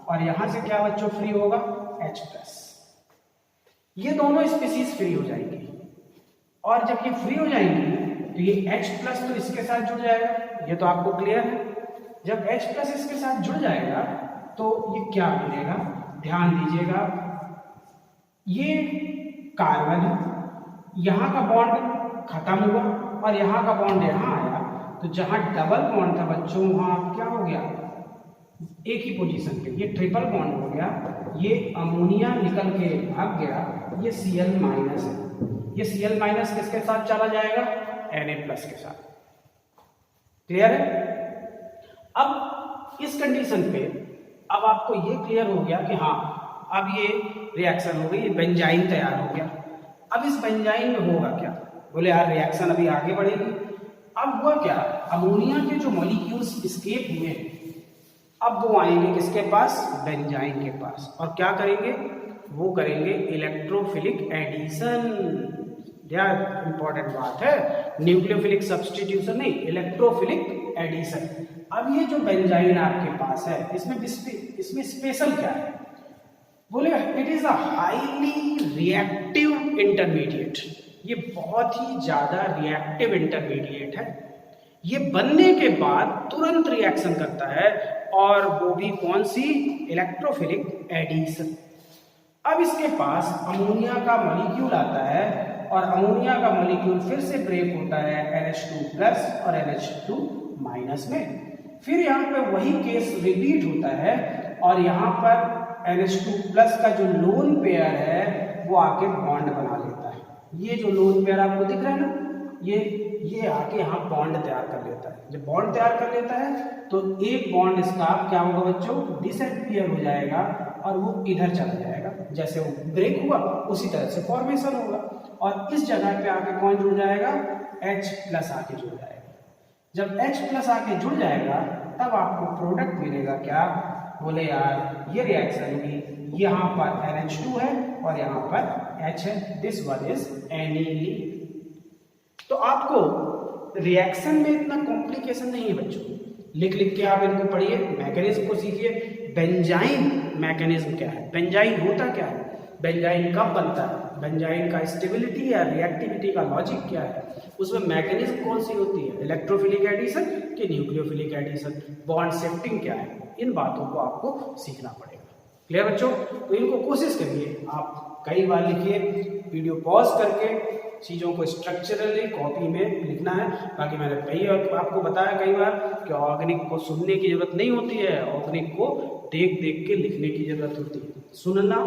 और यहां से क्या बच्चों फ्री होगा? H+। ये दोनों स्पीसीज फ्री हो जाएंगी और जब ये फ्री हो जाएंगी तो ये H+ तो इसके साथ जुड़ जाएगा, ये तो आपको क्लियर है। जब H+ इसके साथ जुड़ जाएगा तो ये क्या मिलेगा? ध्यान दीजिएगा, ये कार्बन है, यहाँ का बॉन्ड खत्म हुआ और यहाँ का बॉन्ड यहाँ आया, तो जहाँ डबल बॉन्ड था बच्चों वहाँ क्या हो गया? एक ही पोजीशन पे ये ट्रिपल बॉन्ड हो गया, ये अमोनिया निकल के भाग गया, ये Cl- है, ये Cl- किसके साथ चला जाएगा? Na+ के साथ। क्लियर है? अब इस कंडीशन पे अब आपको ये क्लियर हो गया कि हाँ अब ये रिएक्शन हो गई, बेंजाइन तैयार हो गया। अब इस बेंजाइन में होगा क्या? बोले यार रिएक्शन अभी आगे बढ़ेगी। अब हुआ क्या, अमोनिया के जो मॉलिक्यूल्स एस्केप हुए अब वो आएंगे किसके पास? बेंजाइन के पास। और क्या करेंगे? वो करेंगे इलेक्ट्रोफिलिक एडिशन। यह इंपॉर्टेंट बात है, न्यूक्लियोफिलिक सब्स्टिट्यूशन नहीं, इलेक्ट्रोफिलिक एडिशन। अब ये जो बेंजाइन आपके पास है इसमें स्पेशल क्या है? बोले it is a highly reactive intermediate. ये बहुत ही ज्यादा रिएक्टिव इंटरमीडिएट है। ये बनने के बाद तुरंत रिएक्शन करता है, और वो भी कौन सी? Electrophilic addition. अब इसके पास अमोनिया का मॉलिक्यूल आता है, और अमोनिया का मॉलिक्यूल फिर से ब्रेक होता है NH2+ और NH2- में। फिर यहाँ पे वही केस रिपीट होता है, और यहाँ पर NH2+ का जो लोन पेयर है वो आके बॉन्ड बना लेता है। ये जो लोन पेयर आपको दिख रहा है ना, ये आके यहाँ बॉन्ड तैयार कर लेता है। जब बॉन्ड तैयार कर लेता है तो एक बॉन्ड इसका क्या होगा बच्चों? डिसअपीयर हो जाएगा, और वो इधर चला जाएगा। जैसे वो ब्रेक हुआ उसी तरह से फॉर्मेशन होगा, और इस जगह पे आके कौन जुड़ जाएगा? H+ आके जुड़ जाएगा। जब H+ आके जुड़ जाएगा तब आपको प्रोडक्ट मिलेगा क्या? बोले यार ये रिएक्शन हुई, यहाँ पर NH2 है और यहाँ पर H है, दिस वन इज एनिलीन। तो आपको रिएक्शन में इतना कॉम्प्लिकेशन नहीं है बच्चों, लिख के आप इनको पढ़िए, मैकेनिज्म को सीखिए। बेंजाइन मैकेनिज्म क्या है? बेंजाइन होता क्या है? बेंजाइन कब बनता है? बेंजाइन का स्टेबिलिटी या रिएक्टिविटी का लॉजिक क्या है? उसमें मैकेनिज्म कौन सी होती है? इलेक्ट्रोफिलिक एडिशन कि न्यूक्लियोफिलिक एडिशन? बॉन्ड शिफ्टिंग क्या है? इन बातों को आपको सीखना पड़ेगा। क्लियर बच्चों? तो इनको कोशिश करिए, आप कई बार लिखिए, वीडियो पॉज करके चीज़ों को स्ट्रक्चरली कॉपी में लिखना है। बाकी मैंने कई आपको बताया कई बार कि ऑर्गेनिक को सुनने की जरूरत नहीं होती है, ऑर्गेनिक को देख के लिखने की जरूरत होती है। सुनना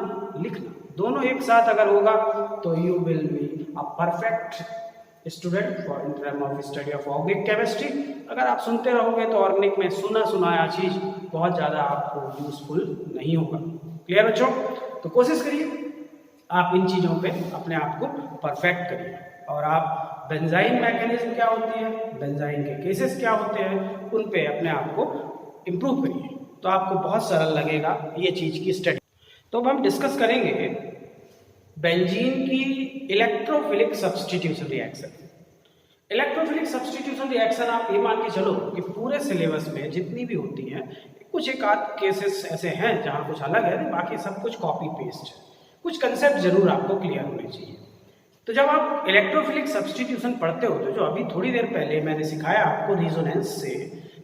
लिखना दोनों एक साथ अगर होगा तो you will be a perfect student for in term of study of organic chemistry. अगर आप सुनते रहोगे तो ऑर्गेनिक में सुनाया चीज बहुत ज़्यादा आपको यूजफुल नहीं होगा। क्लियर बच्चों? तो कोशिश करिए आप इन चीज़ों पे अपने आप को परफेक्ट करिए, और आप बेंजाइन मैकेनिज्म क्या होती है, बेंजाइन के केसेस क्या होते हैं, उन पे अपने आप को इम्प्रूव करिए, तो आपको बहुत सरल लगेगा ये चीज़ की स्टडी। तो अब हम डिस्कस करेंगे बेंजीन की electrophilic substitution reaction. Electrophilic substitution reaction आप ये मान के चलो कि पूरे सिलेबस में जितनी भी होती हैं, कुछ एक आध केसेस ऐसे हैं जहाँ कुछ अलग है, बाकी सब कुछ कॉपी पेस्ट है। कुछ कंसेप्ट जरूर आपको क्लियर होने चाहिए। तो जब आप इलेक्ट्रोफिलिक सब्स्टिट्यूशन पढ़ते हो, तो जो अभी थोड़ी देर पहले मैंने सिखाया आपको रेजोनेंस से,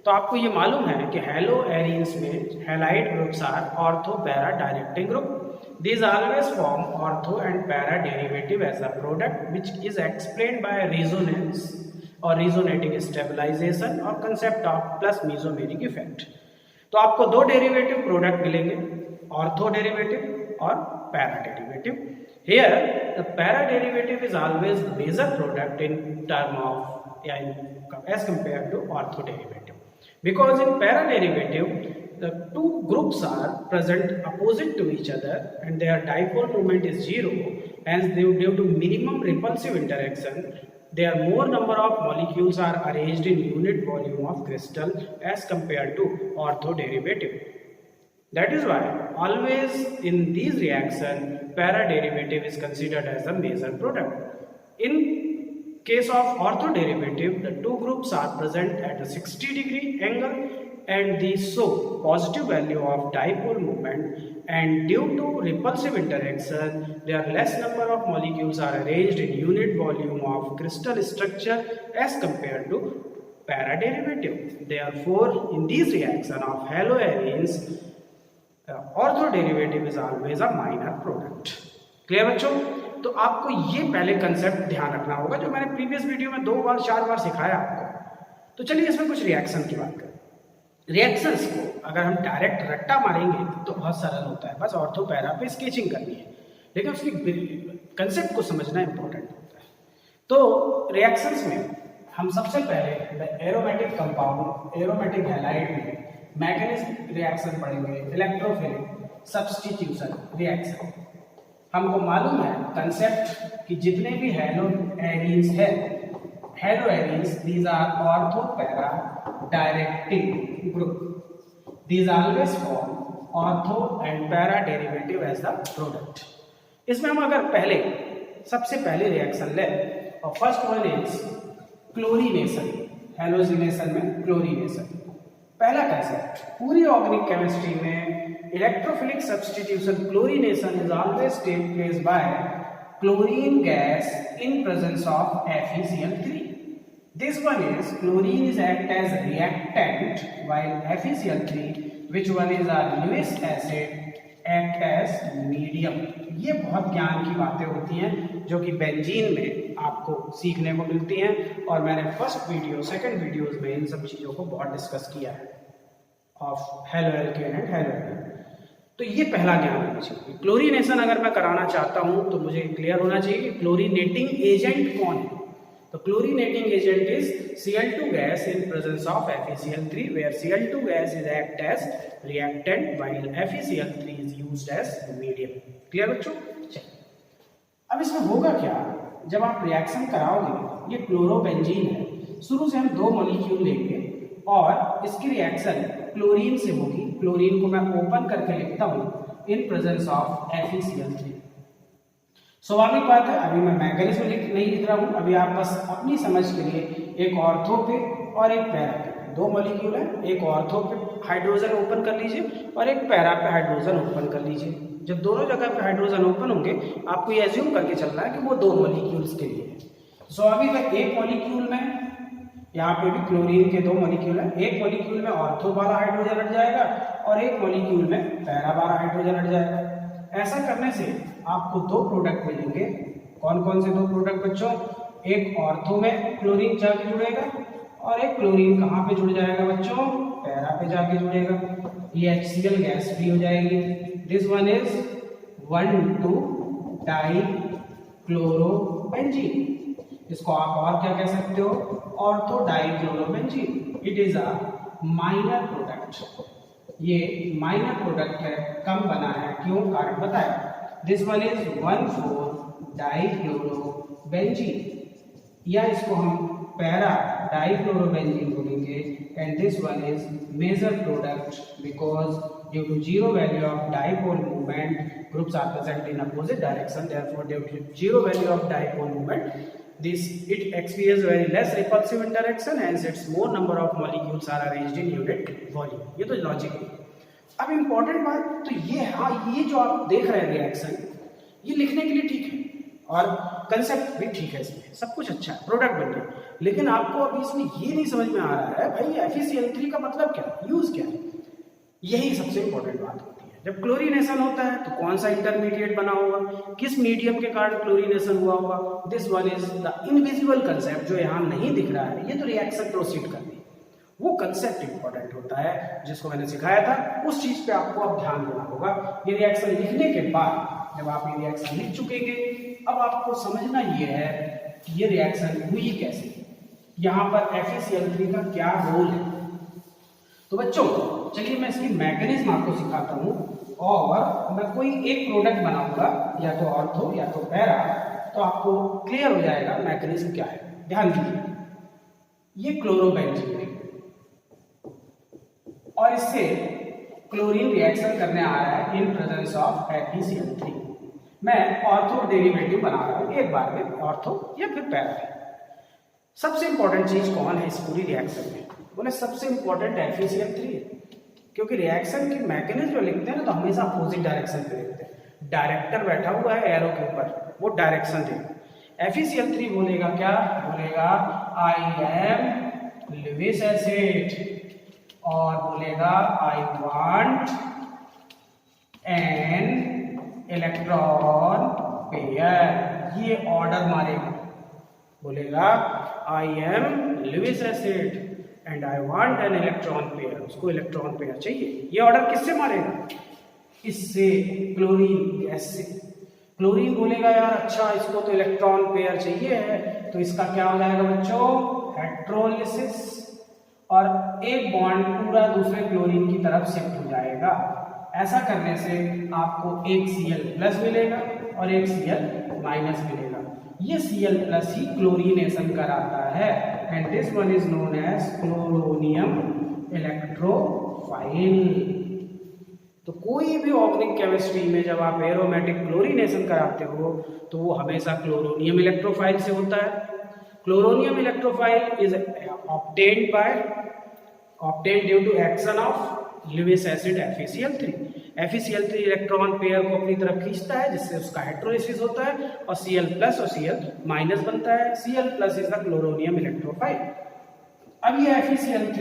तो आपको ये मालूम है कि हेलो एरिन्स में halide groups are ortho para directing group. These always form ortho and para derivative as a product, which is explained by resonance or resonating stabilization or concept of plus mesomeric effect. तो आपको दो derivative product मिलेंगे, ortho derivative और para derivative. Here the para derivative is always major product in term of as compared to ortho derivative, because in para derivative the two groups are present opposite to each other and their dipole moment is 0, and due to minimum repulsive interaction their more number of molecules are arranged in unit volume of crystal as compared to ortho derivative. That is why always in these reaction para derivative is considered as the major product. In case of ortho derivative, the two groups are present at a 60-degree angle and these show positive value of dipole moment, and due to repulsive interaction their less number of molecules are arranged in unit volume of crystal structure as compared to para derivative. Therefore in these reaction of haloarenes ortho derivative is always a minor product. Clear बच्चों? तो आपको ये पहले concept ध्यान रखना होगा, जो मैंने प्रीवियस वीडियो में 2 बार 4 बार सिखाया आपको। तो चलिए इसमें कुछ रिएक्शन की बात करें। रिएक्शंस को अगर हम डायरेक्ट रट्टा मारेंगे तो बहुत सरल होता है, बस ऑर्थो पैरा पे स्केचिंग करनी है, लेकिन उसकी कंसेप्ट को समझना इंपॉर्टेंट होता है। तो रिएक्शंस में हम सबसे पहले एरोमेटिक कंपाउंड, एरोमेटिक हैलाइड में मैकेनिज्म रिएक्शन पढ़ेंगे, इलेक्ट्रोफिलिक सब्स्टिट्यूशन रिएक्शन। हमको मालूम है कंसेप्ट कि जितने भी हेलो एरीन्स है, haloarenes these are ortho para directive group, these always form ortho and para derivative as the product. इसमें हम अगर सबसे पहले रिएक्शन ले और first one is chlorination, halogenation में क्लोरीनेशन। पहला कंसेप्ट पूरी ऑर्गेनिक केमिस्ट्री में electrophilic substitution chlorination is always take place bye chlorine gas in presence of FeCl3. This one is chlorine is act as reactant while FeCl3, which one is our Lewis acid, act as medium. ये बहुत ज्ञान की बातें होती हैं जो कि benzene में आपको सीखने को मिलती हैं, और मैंने फर्स्ट वीडियो सेकंड वीडियोस में इन सब चीज़ों को बहुत डिस्कस किया है of halo alkane and halo alkane. तो ये पहला ज्ञान होना चाहिए। क्लोरीनेशन अगर मैं कराना चाहता हूँ तो मुझे क्लियर होना चाहिए कि क्लोरीनेटिंग एजेंट कौन है। तो chlorinating agent is Cl2 gas in presence of FeCl3, where Cl2 gas is act as reactant while FeCl3 is used as medium. Clear बच्चों? अब इसमें होगा क्या, जब आप रिएक्शन कराओगे, ये क्लोरोबेंजीन है, शुरू से हम 2 मॉलिक्यूल लेंगे और इसकी रिएक्शन क्लोरीन से होगी। क्लोरीन को मैं ओपन करके लिखता हूँ इन प्रेजेंस ऑफ FeCl3। स्वाभाविक बात है, अभी मैं मैकेनिज्म नहीं लिख रहा हूँ, अभी आप बस अपनी समझ के लिए एक ऑर्थो पे और एक पैरा पे 2 मॉलिक्यूल है, एक ऑर्थो पे हाइड्रोजन ओपन कर लीजिए और एक पैरा पे हाइड्रोजन ओपन कर लीजिए। जब दोनों जगह पे हाइड्रोजन ओपन होंगे, आपको ये एज्यूम करके चलना है कि वो 2 मॉलिक्यूल्स के लिए है। स्वाभाविक है, एक मॉलिक्यूल में यहाँ पे भी क्लोरीन के 2 मॉलिक्यूल है, एक मॉलिक्यूल में ऑर्थो वाला हाइड्रोजन हट जाएगा और एक मॉलिक्यूल में पैरा वाला हाइड्रोजन हट जाएगा। ऐसा करने से आपको 2 प्रोडक्ट मिलेंगे। कौन कौन से 2 प्रोडक्ट बच्चों? एक ऑर्थो में क्लोरीन जाके जुड़ेगा और एक क्लोरीन कहाँ पे जुड़ जाएगा बच्चों? पैरा पे जाके जुड़ेगा। ये HCl गैस फ्री हो जाएगी। This one is 1,2 dichlorobenzene. इसको आप और क्या कह सकते हो? Ortho dichlorobenzene. It is a minor product. ये माइनर प्रोडक्ट है, कम बना है, क्यों? कारण बताया। दिस वन इज 1,4 डाइक्लोरोबेंजीन, या इसको हम पैरा डाइक्लोरोबेंजीन बोलेंगे। And this one is major product because due to zero value of dipole movement groups are present in opposite direction, therefore due to zero value of dipole movement it experiences very less repulsive interaction, hence its more number of molecules are arranged in unit volume. ये तो logic है। अब important बात तो ये, हाँ, ये जो आप देख रहे हैं रिएक्शन, ये लिखने के लिए ठीक है और कंसेप्ट भी ठीक है, इसमें सब कुछ अच्छा है, प्रोडक्ट बन गया, लेकिन आपको अभी इसमें ये नहीं समझ में आ रहा है भाई FeCl3 का मतलब क्या, यूज क्या है। यही सबसे इम्पोर्टेंट बात होती है। जब क्लोरीनेशन होता है तो कौन सा इंटरमीडिएट बना होगा, किस मीडियम के कारण क्लोरीनेशन हुआ होगा। This one is the invisible concept, जो यहाँ नहीं दिख रहा है, ये तो रिएक्शन प्रोसीड करनी है, वो कंसेप्ट इंपॉर्टेंट होता है जिसको मैंने सिखाया था। उस चीज पे आपको अब ध्यान देना होगा। ये रिएक्शन लिखने के बाद, जब आप ये रिएक्शन लिख चुकेंगे, अब आपको समझना ये है कि ये रिएक्शन हुई कैसे, यहाँ पर FeCl3 का क्या रोल है। तो बच्चों चलिए मैं इसकी मैकेनिज्म आपको सिखाता हूँ, और मैं कोई एक प्रोडक्ट बनाऊंगा, या तो ऑर्थो या तो पैरा, तो आपको क्लियर हो जाएगा मैकेनिज्म क्या है। ध्यान दीजिए, ये क्लोरोबेंजीन है और इससे क्लोरीन रिएक्शन करने आ रहा है इन प्रेजेंस ऑफ FeCl3। मैं ऑर्थो डेरिवेटिव बना रहा हूँ एक बार में, ऑर्थो या फिर पैरा। सबसे इंपॉर्टेंट चीज कौन है इस पूरी रिएक्शन में? बोले सबसे इंपॉर्टेंट FeCl3 है, क्योंकि रिएक्शन की मैकेनिज्म जो लिखते हैं ना, तो हमेशा अपोजिट डायरेक्शन पे लिखते हैं। डायरेक्टर बैठा हुआ है एरो के ऊपर, वो डायरेक्शन देगा। FeCl3 बोलेगा क्या? बोलेगा आई एम लुईस एसिड, और बोलेगा I want an electron pair. ये ऑर्डर मारेगा, बोलेगा I am Lewis acid and I want an electron pair. उसको इलेक्ट्रॉन पेयर चाहिए। ये ऑर्डर किससे मारेगा? इससे, क्लोरीन गैस से। क्लोरीन बोलेगा यार अच्छा, इसको तो इलेक्ट्रॉन पेयर चाहिए है, तो इसका क्या हो जाएगा बच्चों? हेट्रोलिसिस। और एक बॉन्ड पूरा दूसरे क्लोरीन की तरफ शिफ्ट हो जाएगा। ऐसा करने से आपको एक Cl+ मिलेगा और एक Cl- मिलेगा। ये Cl+ ही क्लोरीनेशन कराता है and this one is known as chloronium electrophile. तो कोई भी ऑर्गेनिक केमिस्ट्री में जब आप एरोमेटिक क्लोरीनेशन कराते हो तो वो हमेशा क्लोरोनियम इलेक्ट्रोफाइल से होता है। Chloronium electrophile is obtained due to action of Lewis acid FeCl3। FeCl3 electron pair को अपनी तरफ खींचता है जिससे उसका हाइड्रोलिसिस होता है और Cl+ और Cl- बनता है। Cl+ is the chloronium electrophile. अब ये FeCl3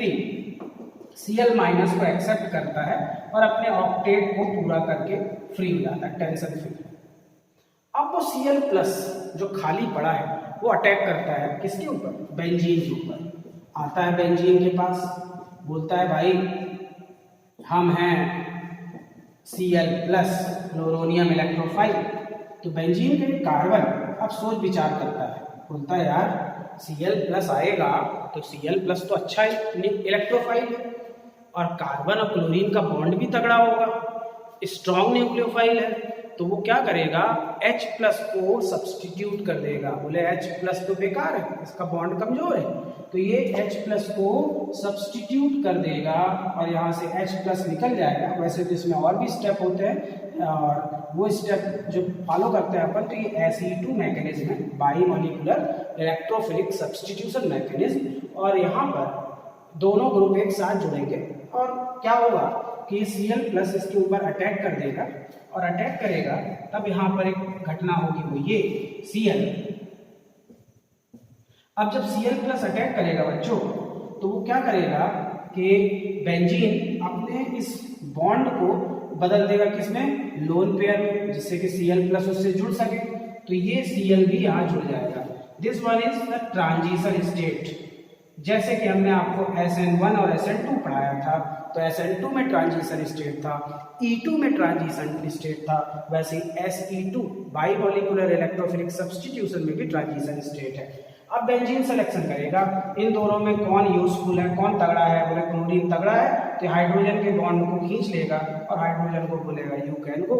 Cl- को एक्सेप्ट करता है और अपने ऑक्टेट को पूरा करके फ्री हो जाता है, टेंशन फ्री। अब वो Cl+ जो खाली पड़ा है वो अटैक करता है किसके ऊपर? बेंजीन के ऊपर। आता है बेंजीन के पास, बोलता है भाई हम हैं Cl+ क्लोरोनियम इलेक्ट्रोफाइल। तो बेंजीन के कार्बन अब सोच विचार करता है, बोलता है यार Cl+ आएगा तो Cl+ तो अच्छा इलेक्ट्रोफाइल है और कार्बन और क्लोरीन का बॉन्ड भी तगड़ा होगा, स्ट्रॉन्ग न्यूक्लियोफाइल है। तो वो क्या करेगा? H+ को सब्स्टिट्यूट कर देगा। बोले H+ तो बेकार है, इसका बॉन्ड कमजोर है, तो ये H+ को सब्स्टिट्यूट कर देगा और यहाँ से H+ निकल जाएगा। वैसे तो इसमें और भी स्टेप होते हैं और वो स्टेप जो फॉलो करते हैं अपन, तो ये SE2 मैकेनिज्म है, बाईमॉलिक्यूलर इलेक्ट्रोफिलिक सब्स्टिट्यूशन मैकेनिज्म। और यहाँ पर दोनों ग्रुप एक साथ जुड़ेंगे और क्या होगा कि Cl+ इसके ऊपर अटैक कर देगा और अटैक करेगा तब यहाँ पर एक घटना होगी, वो ये Cl। अब जब Cl+ अटैक करेगा बच्चों तो वो क्या करेगा कि बेंजीन अपने इस बॉन्ड को बदल देगा किसमें? लोन पेयर में, जिससे कि Cl+ उससे जुड़ सके। तो ये Cl भी यहाँ जुड़ जाएगा। This one is the transition state. जैसे कि हमने आपको SN1 और SN2 पढ़ाया था, तो SN2 में ट्रांजिशन स्टेट था, E2 में ट्रांजिशन स्टेट था, वैसे SE2 बाईमॉलिक्यूलर इलेक्ट्रोफिलिक सब्स्टिट्यूशन में भी ट्रांजिशन स्टेट है। अब बेंजीन सिलेक्शन करेगा इन दोनों में कौन यूजफुल है, कौन तगड़ा है। बोले क्लोरीन तगड़ा है तो हाइड्रोजन के बॉन्ड को खींच लेगा और हाइड्रोजन को बोलेगा यू कैन गो,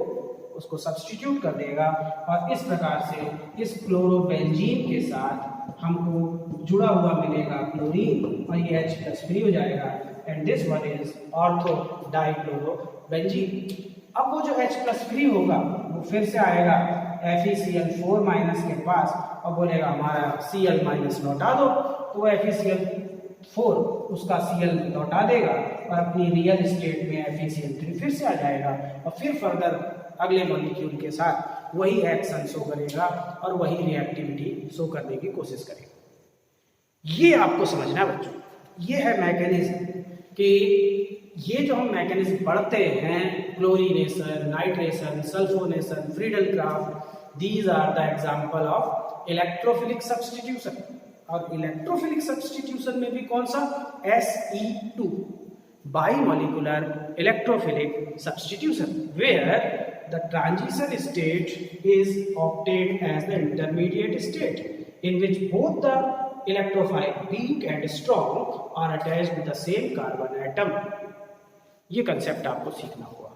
उसको सब्स्टिट्यूट कर देगा और इस प्रकार से इस क्लोरोबेंजीन के साथ हमको जुड़ा हुआ मिलेगा क्लोरीन और ये H+ फ्री हो जाएगा and this one is ortho dichlorobenzene. अब वो जो H+ फ्री होगा वो फिर से आएगा FeCl4- के पास और बोलेगा हमारा Cl- लौटा दो। तो वो FeCl4 उसका Cl लौटा देगा और अपनी रियल स्टेट में FeCl3 फिर से आ जाएगा और फिर फर्दर अगले मॉलिक्यूल के साथ वही एक्शन शो करेगा और वही रिएक्टिविटी शो करने की कोशिश करेगा। ये आपको समझना है बच्चों, ये है मैकेनिज्म कि ये जो हम मैकेनिज्म पढ़ते हैं, chlorination, nitration, sulphonation, Friedel Craft, these are the example of electrophilic substitution. और इलेक्ट्रोफिलिक सब्स्टिट्यूशन में भी कौन सा? SE2 bimolecular electrophilic substitution, where the transition state is obtained as the intermediate state in which both the electrophile weak and strong are attached with the same carbon atom। ये concept आपको सीखना होगा,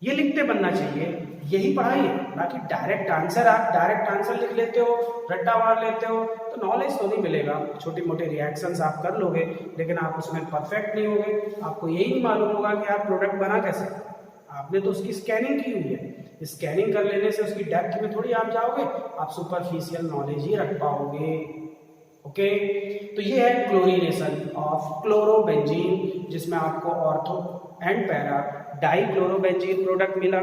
ये लिखते बनना चाहिए, यही पढ़ाई है। बाकी डायरेक्ट आंसर आप डायरेक्ट आंसर लिख लेते हो, रट्टा मार लेते हो तो नॉलेज तो नहीं मिलेगा। छोटे मोटे रिएक्शंस आप कर लोगे लेकिन आप उसमें परफेक्ट नहीं होगे, आपको यही नहीं मालूम होगा कि आप प्रोडक्ट बना कैसे। आपने तो उसकी स्कैनिंग की हुई है, स्कैनिंग कर लेने से उसकी डेप्थ में थोड़ी आप जाओगे, आप सुपरफिशियल नॉलेज ही रख पाओगे। ओके, तो ये है क्लोरीनेशन ऑफ क्लोरोबेंजीन, जिसमें आपको ortho and para dichlorobenzene product मिला।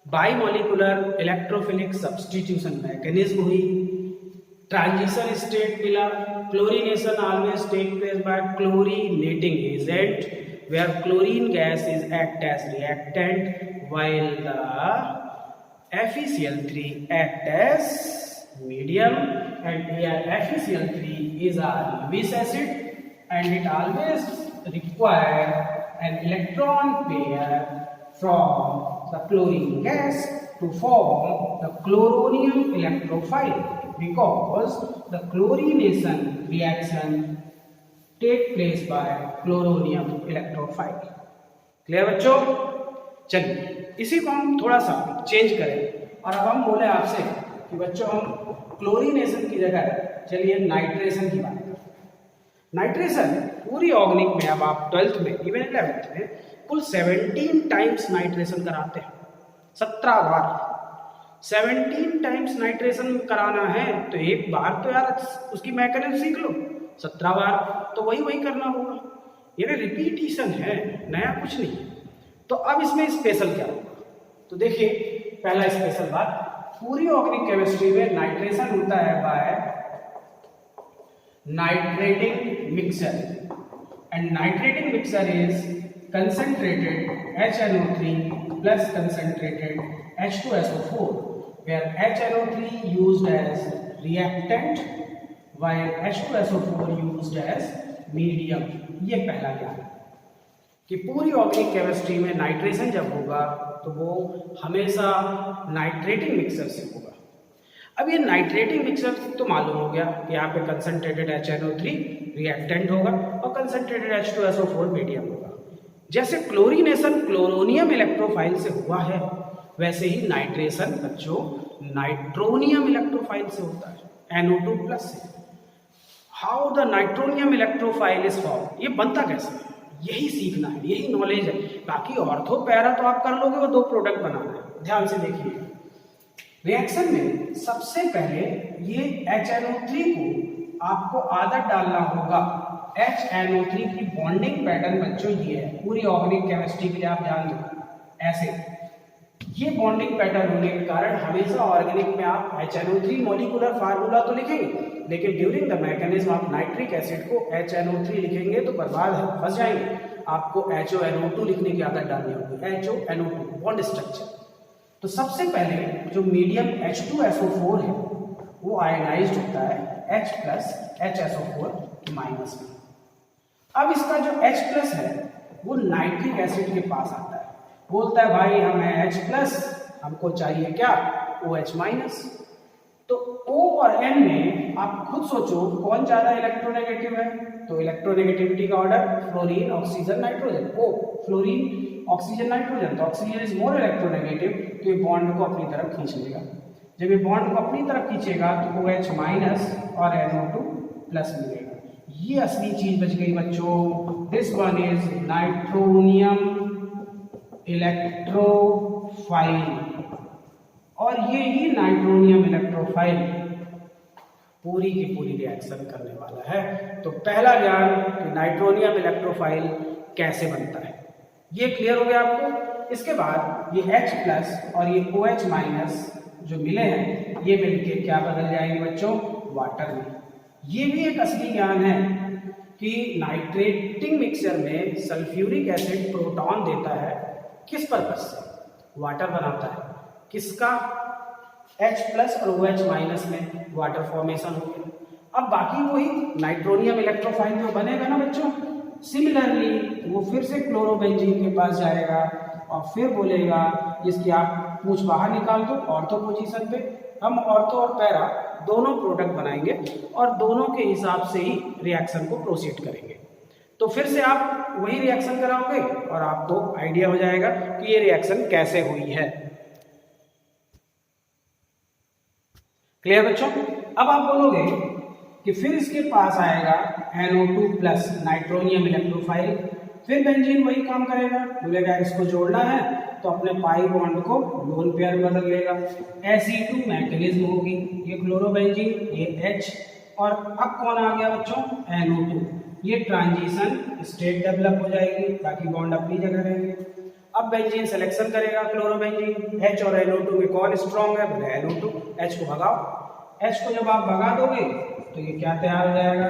बाईमॉलिक्यूलर इलेक्ट्रोफिलिक सब्स्टिट्यूशन मैकेनिज्म हुई, ट्रांजिशन स्टेट मिला। Chlorination always take place by chlorinating agent where chlorine gas is act as reactant while the FeCl3 act as medium, and here FeCl3 is a Lewis acid and it always require an electron pair from the chlorine gas to form the chloronium electrophile, because the chlorination reaction take place by chloronium electrophile. Clear बच्चों? चलिए इसी को हम थोड़ा सा change करें और अब हम बोले आपसे कि बच्चों हम क्लोरीनेशन की जगह चलिए नाइट्रेशन की बात करें। नाइट्रेशन पूरी ऑर्गेनिक में, अब आप 12th में इवन 11th में कुल 17 टाइम्स नाइट्रेशन कराते हैं, 17 बार। 17 टाइम्स नाइट्रेशन कराना है तो एक बार तो यार उसकी मैकेनिज्म सीख लो, 17 बार तो वही करना होगा। ये रिपीटिशन है, नया कुछ नहीं। तो अब इसमें स्पेशल क्या होगा? तो देखिए पहला स्पेशल बात, पूरी ऑर्गेनिक केमिस्ट्री में नाइट्रेशन होता है by nitrating mixer, and nitrating mixer is concentrated HNO3 plus concentrated H2SO4, where HNO3 used as reactant while H2SO4 used as medium। ये पहला ज्ञान कि पूरी ऑर्गेनिक केमिस्ट्री में नाइट्रेशन जब होगा तो वो हमेशा नाइट्रेटिंग मिक्सर से होगा। अब ये नाइट्रेटिंग मिक्सर तो मालूम हो गया कि यहाँ पे कंसंट्रेटेड HNO3 रिएक्टेंट होगा और कंसंट्रेटेड H2SO4 मीडियम होगा। जैसे क्लोरीनेशन क्लोरोनियम इलेक्ट्रोफाइल से हुआ है, वैसे ही नाइट्रेशन बच्चों नाइट्रोनियम इलेक्ट्रोफाइल से होता है, NO2+ से। How the nitronium electrophile is form, ये बनता कैसे है यही सीखना है, यही नॉलेज है। बाकी ऑर्थो पैरा तो आप कर लोगे, वो 2 प्रोडक्ट बनाना है। ध्यान से देखिए, रिएक्शन में सबसे पहले ये HNO3 को आपको आदत डालना होगा। HNO3 की बॉन्डिंग पैटर्न बच्चों ये है, पूरी ऑर्गेनिक केमिस्ट्री के लिए आप ध्यान दो। ऐसे ये बॉन्डिंग पैटर्न होने के कारण हमेशा ऑर्गेनिक में आप HNO3 मॉलिक्यूलर फार्मूला तो लिखेंगे, लेकिन ड्यूरिंग द मैकेनिज्म आप नाइट्रिक एसिड को HNO3 लिखेंगे तो बर्बाद है, फंस जाएंगे। आपको HONO2 लिखने की आदत डालनी होगी, HONO2 बॉन्ड स्ट्रक्चर। तो सबसे पहले जो मीडियम H2SO4 है वो आयनाइज्ड होता है H+HSO4- में। अब इसका जो H+ है वो नाइट्रिक एसिड के पास आता है, बोलता है भाई हमें H+, हमको चाहिए क्या OH-। तो O और N में आप खुद सोचो कौन ज्यादा इलेक्ट्रोनेगेटिव है, तो इलेक्ट्रोनेगेटिविटी का order fluorine oxygen nitrogen, O fluorine oxygen nitrogen. तो ऑक्सीजन इज मोर इलेक्ट्रोनेगेटिव, तो ये बॉन्ड को अपनी तरफ खींच लेगा। जब ये बॉन्ड को अपनी तरफ खींचेगा तो OH- और NO2+ मिलेगा। ये असली चीज बच गई बच्चों, this one is nitronium electrophile, और ये ही नाइट्रोनियम इलेक्ट्रोफाइल पूरी की पूरी रिएक्शन करने वाला है। तो पहला ज्ञान कि नाइट्रोनियम इलेक्ट्रोफाइल कैसे बनता है ये क्लियर हो गया आपको। इसके बाद ये H+ और ये OH- जो मिले हैं ये मिलके क्या बदल जाएंगे बच्चों, वाटर में। ये भी एक असली ज्ञान है कि नाइट्रेटिंग मिक्सचर में सल्फ्यूरिक एसिड प्रोटॉन देता है, किस पर्पज से, वाटर बनाता है। किसका, H+ और OH- में वाटर फॉर्मेशन हो गया। अब बाकी वही नाइट्रोनियम इलेक्ट्रोफाइल जो बनेगा ना बच्चों, सिमिलरली वो फिर से क्लोरोबेंजीन के पास जाएगा और फिर बोलेगा इसकी आप पूंछ बाहर निकाल दो ऑर्थो पोजीशन पे। हम ऑर्थो और पैरा दोनों प्रोडक्ट बनाएंगे और दोनों के हिसाब से ही रिएक्शन को प्रोसीड करेंगे। तो फिर से आप वही रिएक्शन कराओगे और आपको आइडिया हो जाएगा कि ये रिएक्शन कैसे हुई है। क्लियर बच्चों? अब आप बोलोगे कि फिर इसके पास आएगा NO2+ नाइट्रोनियम इलेक्ट्रोफाइल, फिर बेंजीन वही काम करेगा, बोलेगा इसको जोड़ना है तो अपने पाई बॉन्ड को लोन पेयर बदल लेगा। Sc2 मैकेनिज्म होगी, ये क्लोरोबेंजीन, ये H, और अब कौन आ गया बच्चों, NO2। ये ट्रांजिशन स्टेट डेवलप हो जाएगी, बाकी बॉन्ड अपनी जगह रहेंगे। अब बेंजीन सिलेक्शन करेगा क्लोरोबेंजीन, H और NO2 में कौन स्ट्रॉन्ग है, बोले NO2, H को भगाओ। H को जब आप भगा दोगे तो ये क्या तैयार हो जाएगा,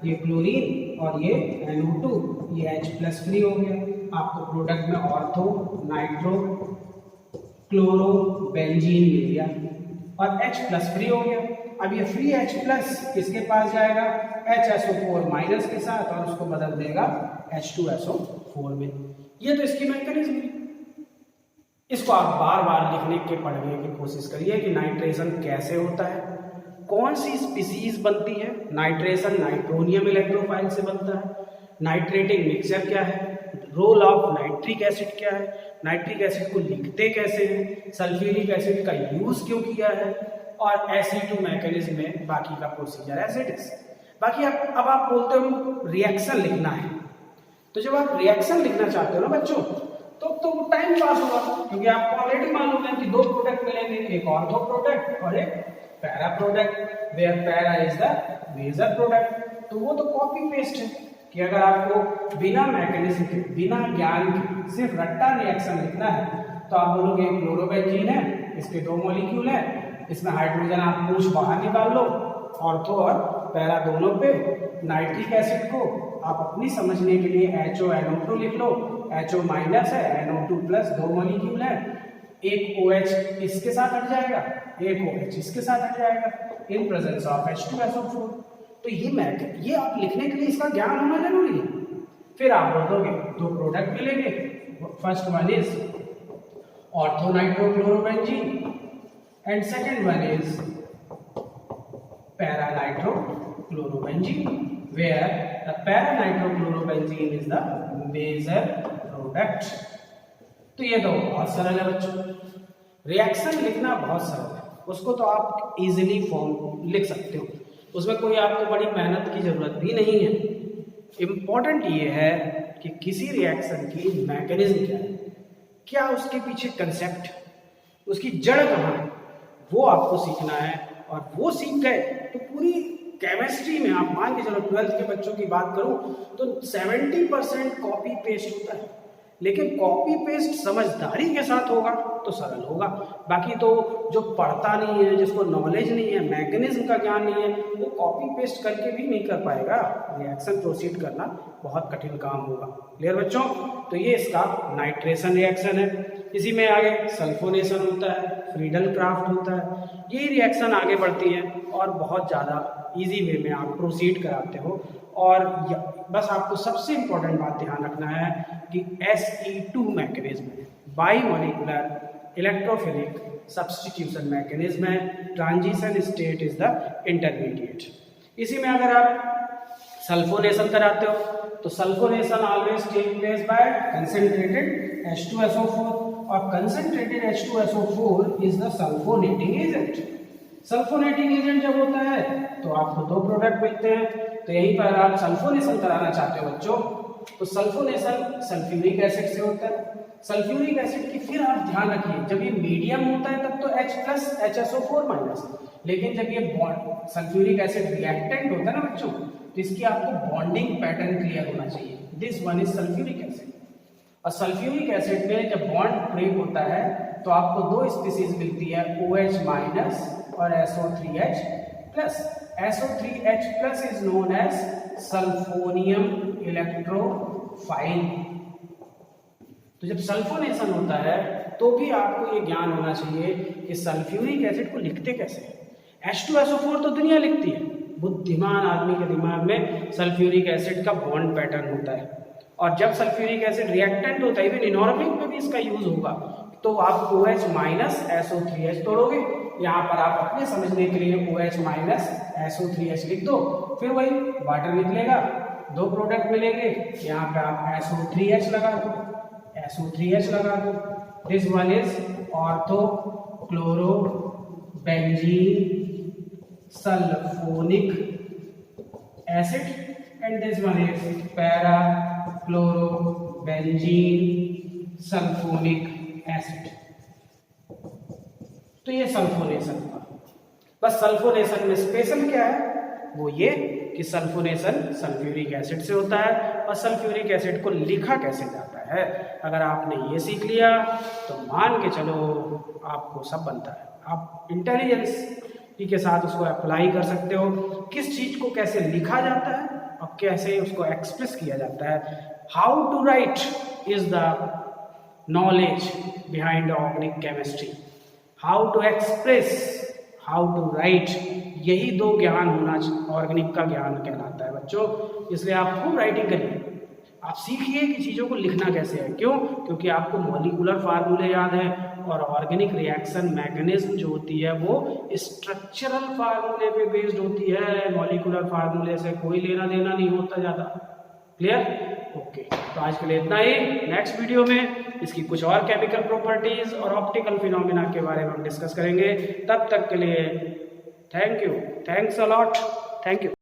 ये क्लोरीन और ये NO2, ये H+ फ्री हो गया। आपको प्रोडक्ट में ऑर्थो नाइट्रो क्लोरो बेंजीन मिल गया और H+ फ्री हो गया। अब ये फ्री H+ किसके पास जाएगा, HSO4- के साथ, और उसको बदल देगा H2SO4 में। ये तो इसकी मैकेनिज्म है। इसको आप बार बार लिखने के पढ़ने की कोशिश करिए कि नाइट्रेशन कैसे होता है, कौन सी स्पीसीज बनती है? नाइट्रेशन नाइट्रोनियम इलेक्ट्रोफाइल से बनता है। नाइट्रेटिंग मिक्सचर क्या है? रोल ऑफ नाइट्रिक एसिड क्या है? नाइट्रिक एसिड को लिखते कैसे हैं? सल्फ्यूरिक एसिड का यूज क्यों किया है? और Sc2 मैकेनिज्म में बाकी का प्रोसीजर एज इट इज। बाकी अब आप बोलते हो रिएक्शन लिखना है, तो जब आप रिएक्शन लिखना चाहते हो ना बच्चों, तो टाइम पास होगा, क्योंकि आपको ऑलरेडी मालूम है कि दो प्रोडक्ट मिलेंगे, एक ऑर्थो प्रोडक्ट और एक para product, where para is the major product. तो वो तो कॉपी पेस्ट है कि अगर आपको बिना मैकेनिज्म के, बिना ज्ञान के सिर्फ रट्टा रिएक्शन लिखना है, तो आप बोलोगे क्लोरोबेंजीन है, इसके 2 मॉलिक्यूल है, इसमें हाइड्रोजन आप पूछ बाहर निकाल लो, ऑर्थो और पैरा दोनों पे। नाइट्रिक एसिड को आप अपनी समझने के लिए HONO2 लिख लो, HO माइनस है, NO2 प्लस, 2 मॉलिक्यूल है, एक OH इसके साथ हट जाएगा, एक OH इसके साथ हट जाएगा, इन प्रेजेंस ऑफ H2SO4। तो ये आप लिखने के लिए इसका ज्ञान होना जरूरी है। फिर आप बोल दोगे 2 प्रोडक्ट मिलेंगे, first one is ortho nitrochlorobenzene and second one is para nitrochlorobenzene, where the para-nitrochlorobenzene is the major product। तो ये तो बहुत सरल है बच्चों, रिएक्शन लिखना बहुत सरल है, उसको तो आप इजीली फॉर्म लिख सकते हो, उसमें कोई आपको बड़ी मेहनत की जरूरत भी नहीं है। इम्पोर्टेंट ये है कि किसी रिएक्शन की मैकेनिज्म क्या है, क्या उसके पीछे कंसेप्ट, उसकी जड़ कहाँ है, वो आपको सीखना है। और वो सीख गए तो पूरी केमिस्ट्री में आप मान के चलो 12th के बच्चों की बात करूं तो 70% कॉपी पेस्ट होता है, लेकिन कॉपी पेस्ट समझदारी के साथ होगा तो सरल होगा। बाकी तो जो पढ़ता नहीं है, जिसको नॉलेज नहीं है, मैकेनिज्म का ज्ञान नहीं है, वो कॉपी पेस्ट करके भी नहीं कर पाएगा, रिएक्शन प्रोसीड करना बहुत कठिन काम होगा। क्लियर बच्चों? तो ये इसका नाइट्रेशन रिएक्शन है। इसी में आगे सल्फोनेशन होता है, फ्रीडल क्राफ्ट होता है, ये रिएक्शन आगे बढ़ती है और बहुत ज़्यादा इजी वे में आप प्रोसीड कराते हो। और बस आपको सबसे इम्पोर्टेंट बात ध्यान रखना है कि Sc2 मैकेनिज्म है, बाईमॉलिक्यूलर इलेक्ट्रोफिलिक सब्स्टिट्यूशन मैकेनिज्म है, transition state is the intermediate. इसी में अगर आप सल्फोनेशन कराते हो तो sulphonation always take place by concentrated H2SO4 और concentrated H2SO4 is the sulphonating agent. Sulphonating agent जब होता है तो आपको 2 प्रोडक्ट मिलते हैं। तो यहीं पर आप सल्फोनेशन कराना चाहते हो बच्चों, तो सल्फोनेशन सल्फ्यूरिक एसिड से होता है। सल्फ्यूरिक एसिड की फिर आप ध्यान रखिए, जब ये मीडियम होता है तब तो H प्लस HSO4 माइनस, लेकिन जब ये बॉन्ड सल्फ्यूरिक एसिड रिएक्टेंट होता है ना बच्चों, तो इसकी आपको बॉन्डिंग पैटर्न क्लियर होना चाहिए। This one is sulphuric acid. और सल्फ्यूरिक एसिड में जब बॉन्ड ब्रेक होता है तो आपको 2 स्पीसीज मिलती है, OH माइनस और SO3H plus. SO3H plus is known as sulphonium electrophile. तो जब सल्फोनेशन होता है तो भी आपको ये ज्ञान होना चाहिए कि सल्फ्यूरिक एसिड को लिखते कैसे हैं। H2SO4 तो दुनिया लिखती है, बुद्धिमान आदमी के दिमाग में सल्फ्यूरिक एसिड का बॉन्ड पैटर्न होता है। और जब सल्फ्यूरिक एसिड रिएक्टेंट होता है, इवन इनऑर्गेनिक में भी इसका यूज होगा, तो आप OH माइनस SO3H तोड़ोगे। यहाँ पर आप अपने समझने के लिए OH माइनस SO3H लिख दो, फिर वही वाटर निकलेगा, 2 प्रोडक्ट मिलेंगे, यहाँ पे आप SO3H लगा दो, SO3H लगा दो। This one is ortho chloro benzene sulphonic acid and this one is para chloro benzene sulphonic acid. तो ये सल्फोनेशन था। बस सल्फोनेशन में स्पेशल क्या है, वो ये कि सल्फोनेशन सल्फ्यूरिक एसिड से होता है और सल्फ्यूरिक एसिड को लिखा कैसे जाता है। अगर आपने ये सीख लिया तो मान के चलो आपको सब बनता है। आप इंटेलिजेंस के साथ उसको अप्लाई कर सकते हो, किस चीज को कैसे लिखा जाता है और कैसे उसको एक्सप्रेस किया जाता है। How to write is the knowledge behind organic chemistry, how to express, how to write, यही 2 ज्ञान होना ऑर्गेनिक का ज्ञान कहलाता है बच्चों। इसलिए आप खूब राइटिंग करिए, आप सीखिए कि चीज़ों को लिखना कैसे है। क्यों? क्योंकि आपको मॉलिक्यूलर फार्मूले याद है और ऑर्गेनिक रिएक्शन मैकेनिज्म जो होती है वो स्ट्रक्चरल फार्मूले पे बेस्ड होती है, मॉलिक्यूलर फार्मूले से कोई लेना देना नहीं होता ज़्यादा। क्लियर? ओके, तो आज के लिए इतना ही। नेक्स्ट वीडियो में इसकी कुछ और केमिकल प्रॉपर्टीज और ऑप्टिकल फिनोमेना के बारे में हम डिस्कस करेंगे। तब तक के लिए thank you, thanks a lot, thank you.